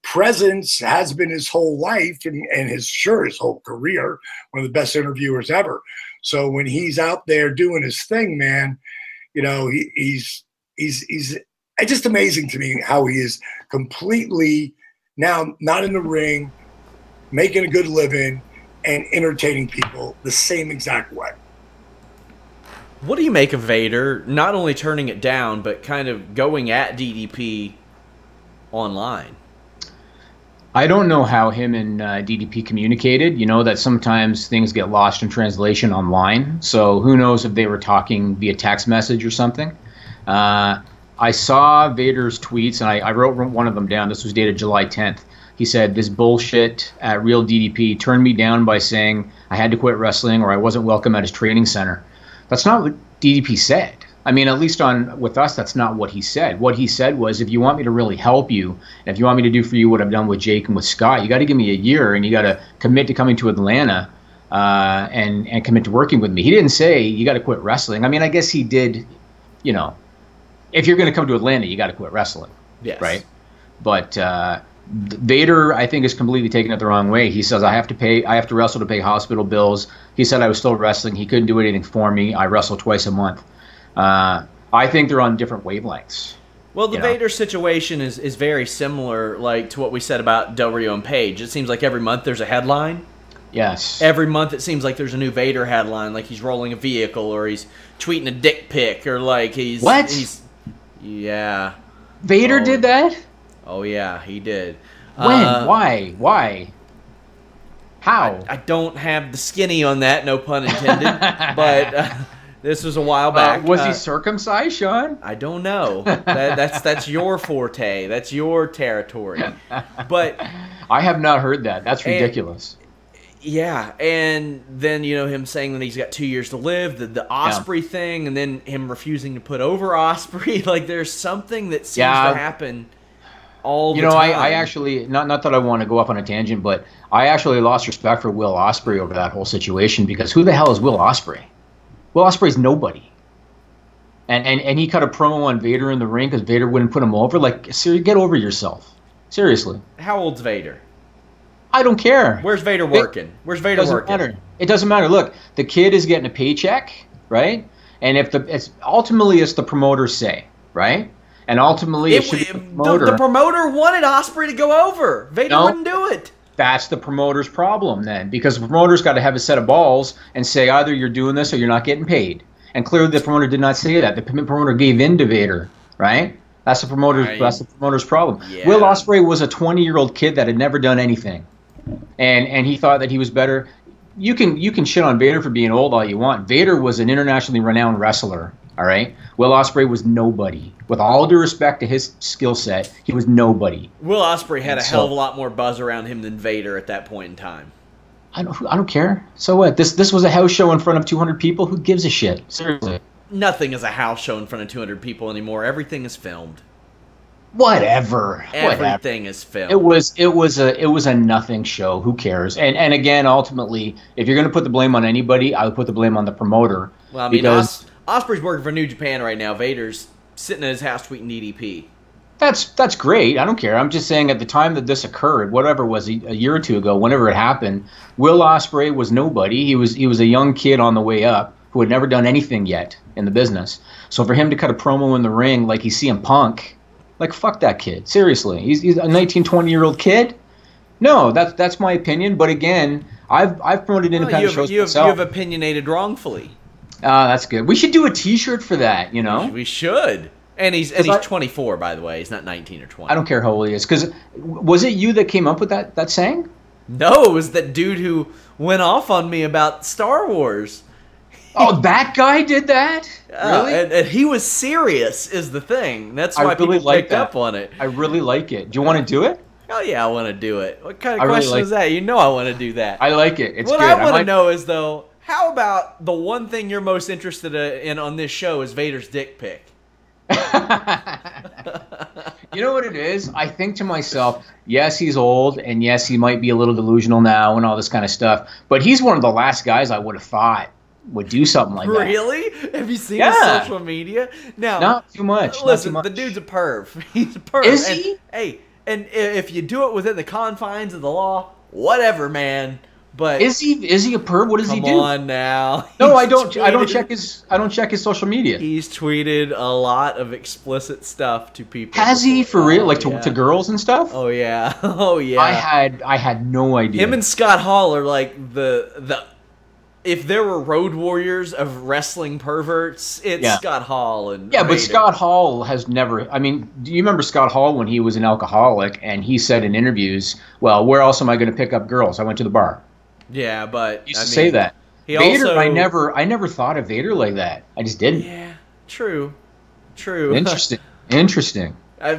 presence, has been his whole life, and his whole career, one of the best interviewers ever. So when he's out there doing his thing, man, you know, he's it's just amazing to me how he is completely now not in the ring, making a good living and entertaining people the same exact way. What do you make of Vader not only turning it down, but kind of going at DDP online? I don't know how him and DDP communicated. You know that sometimes things get lost in translation online. So who knows if they were talking via text message or something. I saw Vader's tweets, and I wrote one of them down. This was dated July 10th. He said, "This bullshit at Real DDP turned me down by saying I had to quit wrestling or I wasn't welcome at his training center." That's not what DDP said. I mean, at least with us, that's not what he said. What he said was, if you want me to really help you, and if you want me to do for you what I've done with Jake and with Scott, you got to give me a year, and you got to commit to coming to Atlanta and commit to working with me. He didn't say you got to quit wrestling. I mean, I guess he did, you know, if you're going to come to Atlanta, you got to quit wrestling. Yes. Right? But Vader, I think, is completely taking it the wrong way. He says, I have to wrestle to pay hospital bills. He said I was still wrestling. He couldn't do anything for me. I wrestle twice a month. I think they're on different wavelengths. Well, the Vader situation is very similar, like, to what we said about Del Rio and Paige. It seems like every month there's a headline. Yes. Every month it seems like there's a new Vader headline, like he's rolling a vehicle, or he's tweeting a dick pic, or like he's... What? Yeah. Vader did that? Oh, yeah, he did. When? Why? How? I don't have the skinny on that, no pun intended, but... This was a while back. Was he circumcised, Sean? I don't know. That's your forte. That's your territory. But I have not heard that. That's ridiculous. Yeah, and then, you know, him saying that he's got 2 years to live, the Osprey thing, and then him refusing to put over Osprey. Like, there's something that seems to happen all the time. You know, I actually, not that I want to go off on a tangent, but I actually lost respect for Will Ospreay over that whole situation, because who the hell is Will Ospreay? Will Ospreay's nobody. And he cut a promo on Vader in the ring because Vader wouldn't put him over. Like, seriously, get over yourself. Seriously. How old's Vader? I don't care. Where's Vader working? Where's Vader working? Matter. It doesn't matter. Look, the kid is getting a paycheck, right? And if ultimately it's the promoter's say, right? And ultimately it should be the promoter. The promoter wanted Osprey to go over. Vader wouldn't do it. That's the promoter's problem then, because the promoter's got to have a set of balls and say either you're doing this or you're not getting paid. And clearly the promoter did not say that. The promoter gave in to Vader, right? That's the promoter's problem. Yeah. Will Ospreay was a 20-year-old kid that had never done anything, and he thought that he was better. You can shit on Vader for being old all you want. Vader was an internationally renowned wrestler, All right, Will Ospreay was nobody. With all due respect to his skill set, he was nobody. Will Ospreay had a hell of a lot more buzz around him than Vader at that point in time. I don't care. So what? This was a house show in front of 200 people. Who gives a shit? Seriously. Nothing is a house show in front of 200 people anymore. Everything is filmed. Whatever. Everything is filmed. It was a nothing show. Who cares? And again, ultimately, if you're going to put the blame on anybody, I would put the blame on the promoter. Well, I mean, Osprey's working for New Japan right now. Vader's sitting at his house tweeting DDP. That's great. I don't care. I'm just saying at the time that this occurred, whatever it was, a year or two ago, whenever it happened, Will Ospreay was nobody. He was a young kid on the way up who had never done anything yet in the business. So for him to cut a promo in the ring like he's CM Punk, like, fuck that kid. Seriously. He's a 19, 20-year-old kid? No, that's my opinion. But again, I've promoted independent shows myself. You have opinionated wrongfully. That's good. We should do a T-shirt for that, you know? We should. And he's 24, by the way. He's not 19 or 20. I don't care how old he is. Because was it you that came up with that saying? No, it was that dude who went off on me about Star Wars. Oh, that guy did that? Really? And he was serious, is the thing. That's why people picked up on it. I really like it. Do you want to do it? Oh, yeah, I want to do it. What kind of question is that? You know I want to do that. I like it. It's what good. I want to know is, though, how about the one thing you're most interested in on this show is Vader's dick pic? You know what it is? I think to myself, yes, he's old, and yes, he might be a little delusional now and all this kind of stuff, but he's one of the last guys I would have thought would do something like that. Really? Have you seen his social media? Now, not too much. Listen, the dude's a perv. He's a perv. Is he? Hey, and if you do it within the confines of the law, whatever, man. But is he a perv? What does he do? Come on now. No, I don't check his social media. He's tweeted a lot of explicit stuff to people. Has he, for real? Like to girls and stuff? Oh yeah. Oh yeah. I had no idea. Him and Scott Hall are like the if there were road warriors of wrestling perverts, it's Scott Hall and Vader. But Scott Hall has never. I mean, do you remember Scott Hall when he was an alcoholic and he said in interviews, "Well, where else am I going to pick up girls? I went to the bar." Yeah, but he used to say that. Vader, I never thought of Vader like that. I just didn't. Yeah, true. Interesting.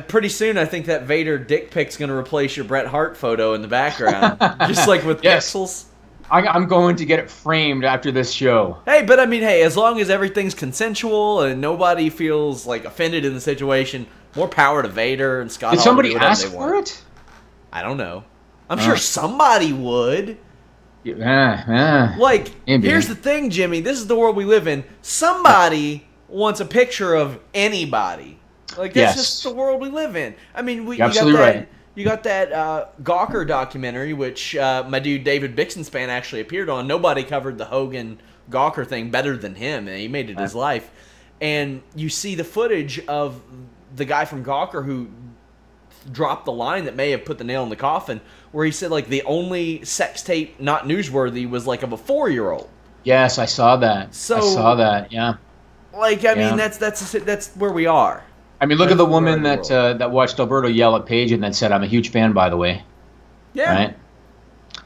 Pretty soon, I think that Vader dick pic's going to replace your Bret Hart photo in the background, just like with pixels. I'm going to get it framed after this show. Hey, but I mean, as long as everything's consensual and nobody feels like offended in the situation, more power to Vader and Scott. Did somebody ask for it? I don't know. I'm sure somebody would. Like, here's the thing, Jimmy. This is the world we live in. Somebody wants a picture of anybody. Like, that's just the world we live in. I mean, you got that Gawker documentary, which my dude David Bixenspan actually appeared on. Nobody covered the Hogan Gawker thing better than him, and he made it his life. And you see the footage of the guy from Gawker who dropped the line that may have put the nail in the coffin, where he said, like, the only sex tape not newsworthy was, like, of a 4-year-old. Yes, I saw that. So, I saw that, yeah. Like, I mean, that's where we are. I mean, look at the woman that watched Alberto yell at Paige and then said, "I'm a huge fan, by the way." Yeah. Right?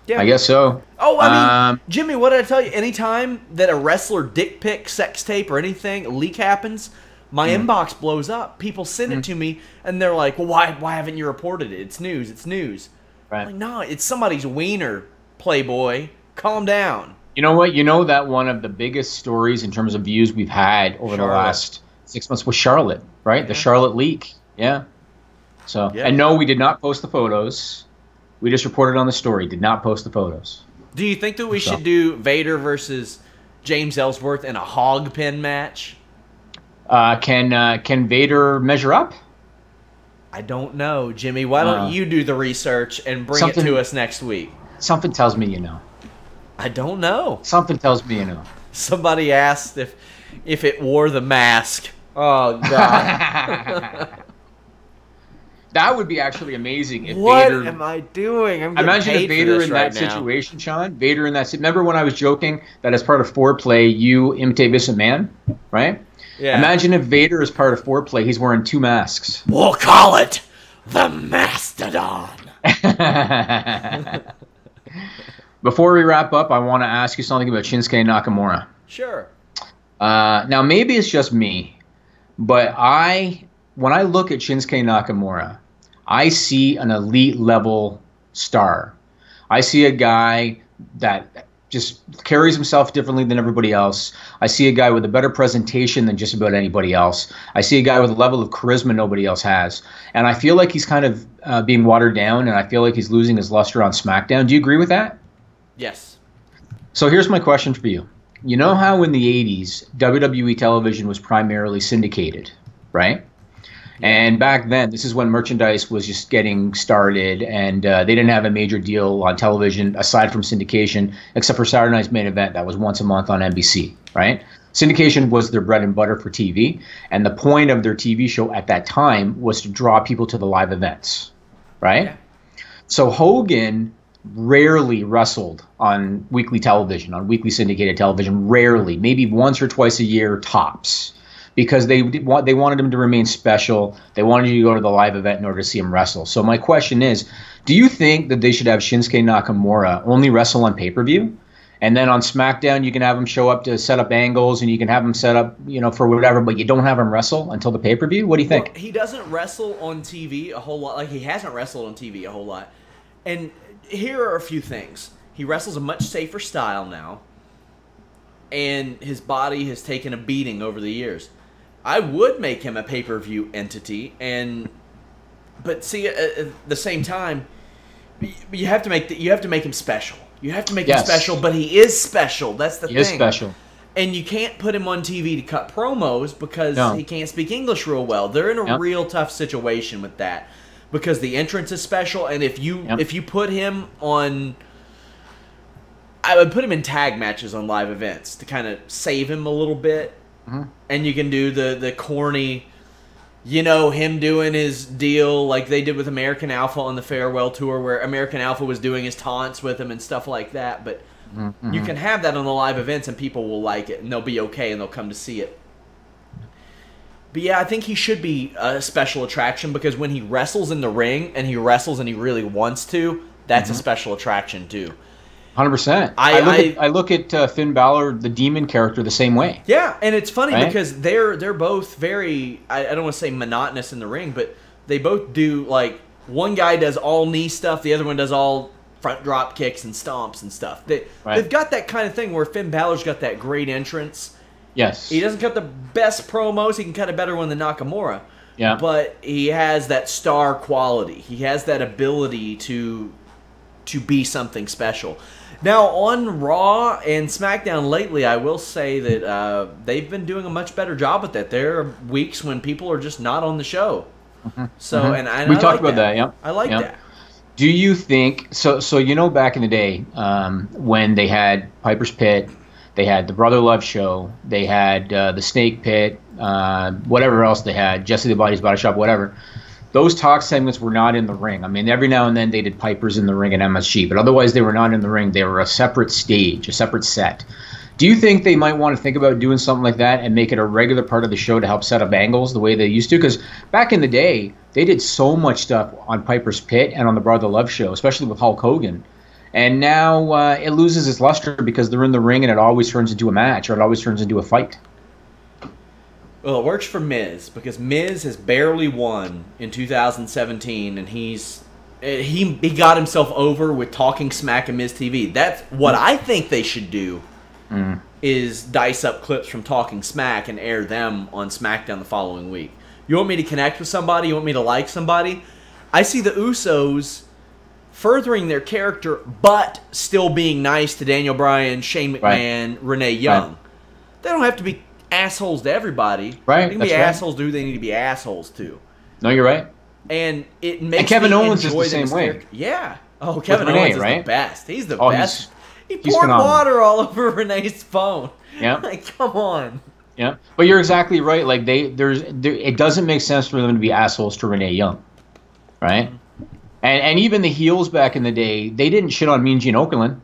Yeah. I guess so. Oh, I mean, Jimmy, what did I tell you? Anytime that a wrestler dick pic, sex tape, or anything, a leak happens, my inbox blows up. People send it to me, and they're like, "Well, why haven't you reported it? It's news. It's news." Right. I'm like, no, it's somebody's wiener, Playboy. Calm down. You know what? You know that one of the biggest stories in terms of views we've had over the last 6 months was Charlotte, right? The Charlotte leak. Yeah. So, and no, we did not post the photos. We just reported on the story. Did not post the photos. Do you think that we should do Vader versus James Ellsworth in a hog pin match? Can Vader measure up? I don't know, Jimmy. Why don't you do the research and bring it to us next week? Something tells me you know. I don't know. Something tells me you know. Somebody asked if it wore the mask. Oh, God. That would be actually amazing if what Vader... am I doing? I'm imagine if Vader in that situation, Sean. Vader in that... Remember when I was joking that as part of foreplay, you imitate Vincent Mann, right? Yeah. Imagine if Vader is part of foreplay, he's wearing 2 masks. We'll call it the Mastodon. Before we wrap up, I want to ask you something about Shinsuke Nakamura. Sure. Now maybe it's just me, but when I look at Shinsuke Nakamura, I see an elite level star. I see a guy that just carries himself differently than everybody else. I see a guy with a better presentation than just about anybody else. I see a guy with a level of charisma nobody else has. And I feel like he's kind of being watered down, and I feel like he's losing his luster on SmackDown. Do you agree with that? Yes. So here's my question for you. You know how in the 80s, WWE television was primarily syndicated, right? And back then, this is when merchandise was just getting started, and they didn't have a major deal on television aside from syndication, except for Saturday Night's Main Event. That was once a month on NBC, right? Syndication was their bread and butter for TV, and the point of their TV show at that time was to draw people to the live events, right? Yeah. So Hogan rarely wrestled on weekly television, on weekly syndicated television, rarely, maybe once or twice a year tops. Because they wanted him to remain special. They wanted you to go to the live event in order to see him wrestle. So my question is, do you think that they should have Shinsuke Nakamura only wrestle on pay-per-view? And then on SmackDown, you can have him show up to set up angles, and you can have him set up, for whatever, but you don't have him wrestle until the pay-per-view? What do you think? Well, he doesn't wrestle on TV a whole lot. Like, he hasn't wrestled on TV a whole lot. And here are a few things. He wrestles a much safer style now, and his body has taken a beating over the years. I would make him a pay-per-view entity, but see, at the same time, you have to make him special. You have to make him special, but he is special. That's the thing. He is special. And you can't put him on TV to cut promos because he can't speak English real well. They're in a real tough situation with that because the entrance is special, and if you put him on, I would put him in tag matches on live events to kind of save him a little bit. Mm-hmm. And you can do the corny, him doing his deal like they did with American Alpha on the farewell tour, where American Alpha was doing his taunts with him and stuff like that. But you can have that on the live events, and people will like it, and they'll be okay, and they'll come to see it. But yeah, I think he should be a special attraction because when he wrestles in the ring, and he wrestles and he really wants to, that's a special attraction too. 100%. I look at Finn Balor, the demon character, the same way. Yeah, and it's funny because they're both very, I don't want to say monotonous in the ring, but they both do, like, one guy does all knee stuff, the other one does all front drop kicks and stomps and stuff. They've got that kind of thing where Finn Balor's got that great entrance. Yes. He doesn't cut the best promos. He can cut a better one than Nakamura. Yeah. But he has that star quality. He has that ability to be something special. Now, on Raw and SmackDown lately, I will say that they've been doing a much better job with that. There are weeks when people are just not on the show. So, and we talked about that. Yeah, I like that. Do you think so? Back in the day, when they had Piper's Pit, they had the Brother Love Show, they had the Snake Pit, whatever else they had, Jesse the Body's Body Shop, whatever. Those talk segments were not in the ring. I mean, every now and then they did Pipers in the ring at MSG, but otherwise they were not in the ring. They were a separate stage, a separate set. Do you think they might want to think about doing something like that and make it a regular part of the show to help set up angles the way they used to? Because back in the day, they did so much stuff on Piper's Pit and on the Brother Love Show, especially with Hulk Hogan. And now it loses its luster because they're in the ring and it always turns into a match or it always turns into a fight. Well, it works for Miz because Miz has barely won in 2017, and he got himself over with talking smack in Miz TV. That's what I think they should do. Is dice up clips from Talking Smack and air them on SmackDown the following week. You want me to connect with somebody? You want me to like somebody? I see the Usos furthering their character, but still being nice to Daniel Bryan, Shane McMahon, Renee Young. They don't have to be assholes to everybody. Right. They can be assholes to who they need to be assholes to. No, you're right. And it makes Kevin me Owens is enjoy the same way. character. Yeah. Oh, Kevin Renee, Owens is right? the best. He's the best. He poured phenomenal. water all over Renee's phone. Yeah. Like, come on. Yeah. But you're exactly right. Like it doesn't make sense for them to be assholes to Renee Young. Right? And even the heels back in the day, they didn't shit on Mean Gene Okerlund.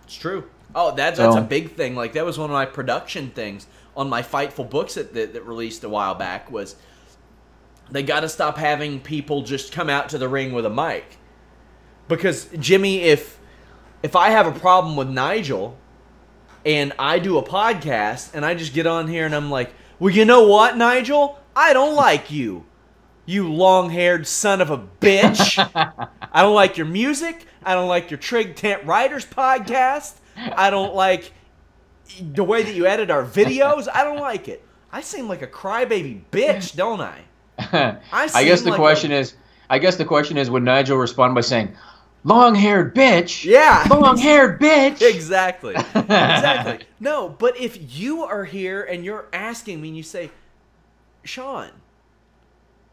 It's true. Oh, that's a big thing. Like, that was one of my production things on my Fightful books that released a while back was they got to stop having people just come out to the ring with a mic. Because, Jimmy, if I have a problem with Nigel, and I do a podcast, and I just get on here and I'm like, well, you know what, Nigel? I don't like you. You long-haired son of a bitch. I don't like your music. I don't like your Trig Tent Writers podcast. I don't like the way that you edit our videos. I don't like it. I seem like a crybaby bitch, don't I? I guess the question is, would Nigel respond by saying, long-haired bitch? Yeah. Long-haired bitch. Exactly. Exactly. No, but if you are here and you're asking me and you say, Sean,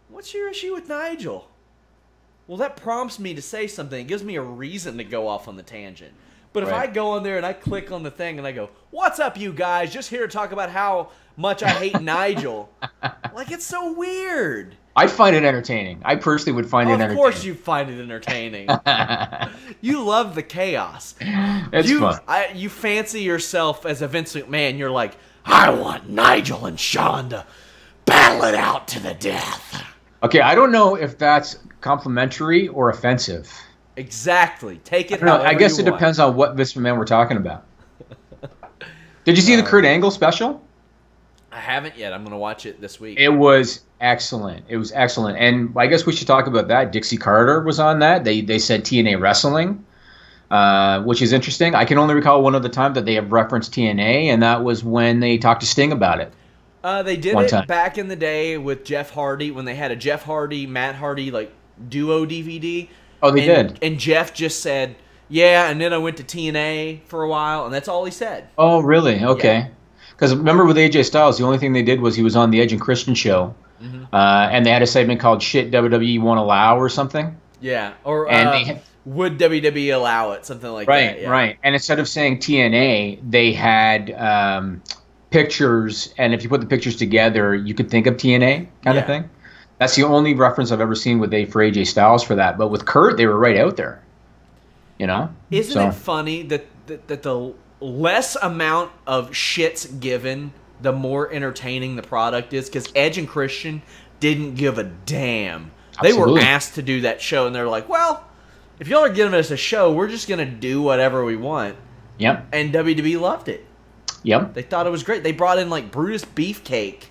what's your issue with Nigel? Well, that prompts me to say something. It gives me a reason to go off on the tangent. But if I go on there and I click on the thing and I go, what's up, you guys? Just here to talk about how much I hate Nigel. Like, it's so weird. I find it entertaining. I personally would find it entertaining. Of course you find it entertaining. You love the chaos. It's fun. You fancy yourself as a Vince McMahon. You're like, I want Nigel and Sean to battle it out to the death. Okay, I don't know if that's complimentary or offensive. Exactly. Take it. I guess it depends on what Vince McMahon we're talking about. Did you see the Kurt Angle special? I haven't yet. I'm going to watch it this week. It was excellent. It was excellent. And I guess we should talk about that. Dixie Carter was on that. They said TNA Wrestling, which is interesting. I can only recall one other time that they have referenced TNA, and that was when they talked to Sting about it. They did it back in the day with Jeff Hardy when they had a Jeff Hardy, Matt Hardy like duo DVD. Oh, they did. And Jeff just said, yeah, and then I went to TNA for a while, and that's all he said. Oh, really? Okay. Because remember with AJ Styles, the only thing they did was he was on the Edge and Christian show, and they had a segment called Shit WWE Won't Allow or something. Yeah, or and would WWE allow it, something like that. Yeah. Right. And instead of saying TNA, they had pictures, and if you put the pictures together, you could think of TNA kind of thing. That's the only reference I've ever seen for AJ Styles for that. But with Kurt, they were right out there. You know? Isn't it funny that the less amount of shits given, the more entertaining the product is? Because Edge and Christian didn't give a damn. Absolutely. They were asked to do that show, and they're like, well, if y'all are giving us a show, we're just going to do whatever we want. Yep. And WWE loved it. Yep. They thought it was great. They brought in like Brutus Beefcake,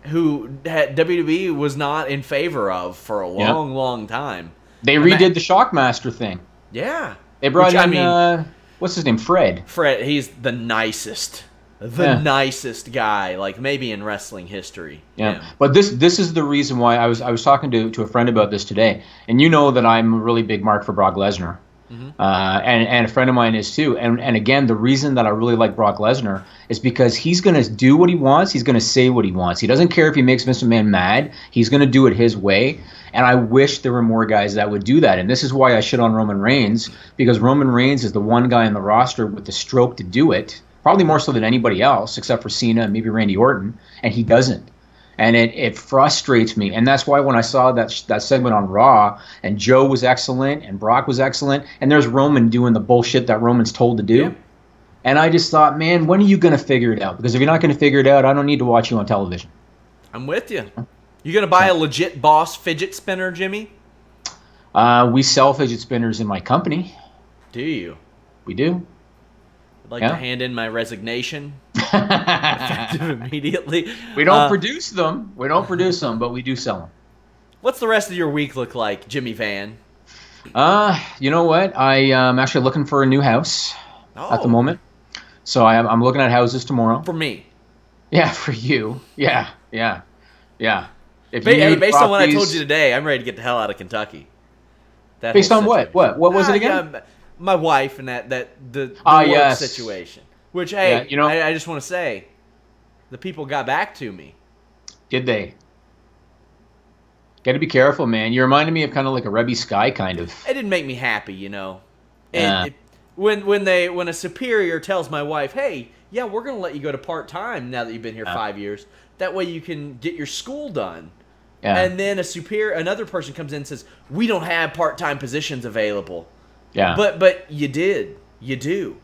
who WWE was not in favor of for a long time. They redid the Shockmaster thing. Yeah. They brought in, what's his name, Fred. Fred, he's the nicest. The nicest guy, like maybe in wrestling history. Yeah. But this is the reason why I was talking to a friend about this today. And you know that I'm a really big mark for Brock Lesnar. And a friend of mine is too. And again, the reason that I really like Brock Lesnar is because he's going to do what he wants. He's going to say what he wants. He doesn't care if he makes Vince McMahon mad. He's going to do it his way. And I wish there were more guys that would do that. And this is why I shit on Roman Reigns, because Roman Reigns is the one guy in the roster with the stroke to do it, probably more so than anybody else, except for Cena and maybe Randy Orton, and he doesn't. And it frustrates me. And that's why when I saw that segment on Raw, and Joe was excellent, and Brock was excellent, and there's Roman doing the bullshit that Roman's told to do. Yeah. And I just thought, man, when are you going to figure it out? Because if you're not going to figure it out, I don't need to watch you on television. I'm with you. You going to buy a legit Boss fidget spinner, Jimmy? We sell fidget spinners in my company. Do you? We do. I'd like to hand in my resignation. Effective immediately. We don't produce them. We don't produce them, but we do sell them. What's the rest of your week look like, Jimmy Van? You know what? I'm actually looking for a new house at the moment. So I'm looking at houses tomorrow. For me? Yeah, for you. Yeah. Based on what I told you today, I'm ready to get the hell out of Kentucky. Based on what? What was it again? My wife and the work situation. Which, hey, I just want to say, the people got back to me. Did they? Got to be careful, man. You reminded me of kind of like a Rebby Sky kind of. It didn't make me happy, you know. When a superior tells my wife, hey, yeah, we're going to let you go to part-time now that you've been here 5 years. That way you can get your school done. Yeah. And then another person comes in and says, we don't have part-time positions available. Yeah. But you do.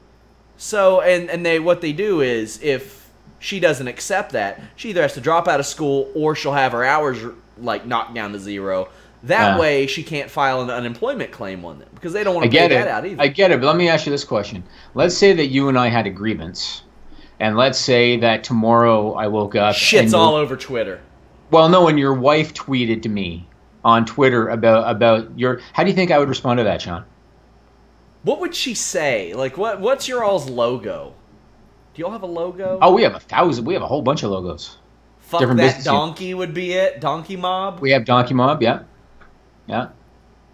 So, and what they do is, if she doesn't accept that, she either has to drop out of school or she'll have her hours like knocked down to zero. That way she can't file an unemployment claim on them because they don't want to pay that out either. I get it, but let me ask you this question. Let's say that you and I had a grievance, and let's say that tomorrow I woke up. Shit's all over Twitter. Well, no, and your wife tweeted to me on Twitter about your. How do you think I would respond to that, Sean? What would she say? Like, what's your all's logo? Do y'all have a logo? Oh, we have 1,000. We have a whole bunch of logos. Fuck different that business donkey would be it. Donkey Mob. We have Donkey Mob. Yeah, yeah.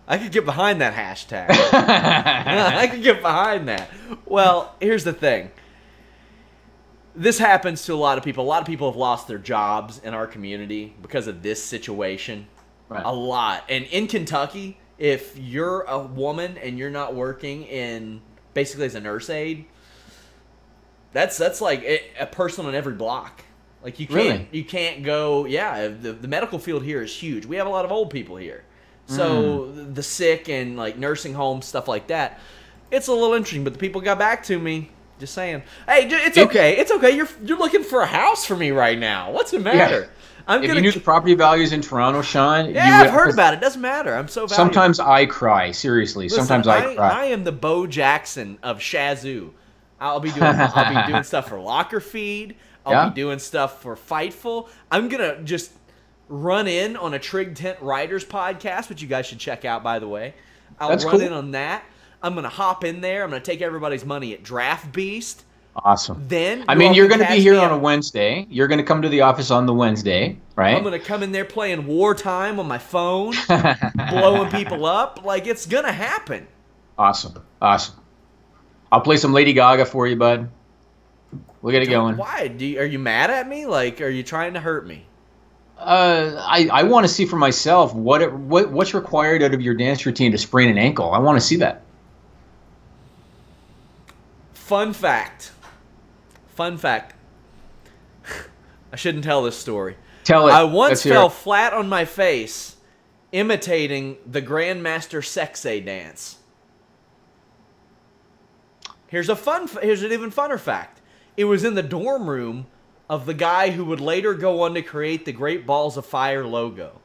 I could get behind that hashtag. I could get behind that. Well, here's the thing. This happens to a lot of people. A lot of people have lost their jobs in our community because of this situation. Right. A lot. And in Kentucky, if you're a woman and you're not working in basically as a nurse aide, that's like a person on every block. Like you can't go. Yeah, the medical field here is huge. We have a lot of old people here. So the sick and like nursing homes, stuff like that, it's a little interesting. But the people got back to me, just saying, "Hey, it's okay. It's okay. You're looking for a house for me right now. What's the matter?" Yeah. If you knew the property values in Toronto, Sean, yeah, I've heard about it. Doesn't matter. I'm so valuable. Sometimes I cry. Seriously, Listen, sometimes I cry. I am the Bo Jackson of Shazoo. I'll be doing stuff for Locker Feed. I'll be doing stuff for Fightful. I'm gonna just run in on a Trig Tent Writers podcast, which you guys should check out, by the way. I'll run in on that. I'm going to hop in there. I'm going to take everybody's money at Draft Beast. Awesome. Then you're going to be here on a Wednesday. You're going to come to the office on the Wednesday, right? I'm going to come in there playing Wartime on my phone, blowing people up. Like, it's going to happen. Awesome. I'll play some Lady Gaga for you, bud. We'll get it going. Why? Are you mad at me? Like, are you trying to hurt me? I want to see for myself what's required out of your dance routine to sprain an ankle. I want to see that. Fun fact. I shouldn't tell this story. Tell it. I once fell flat on my face imitating the Grandmaster Sexay dance. Here's an even funner fact. It was in the dorm room of the guy who would later go on to create the Great Balls of Fire logo.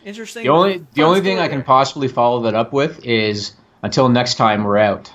Interesting. The only thing I can possibly follow that up with is until next time we're out.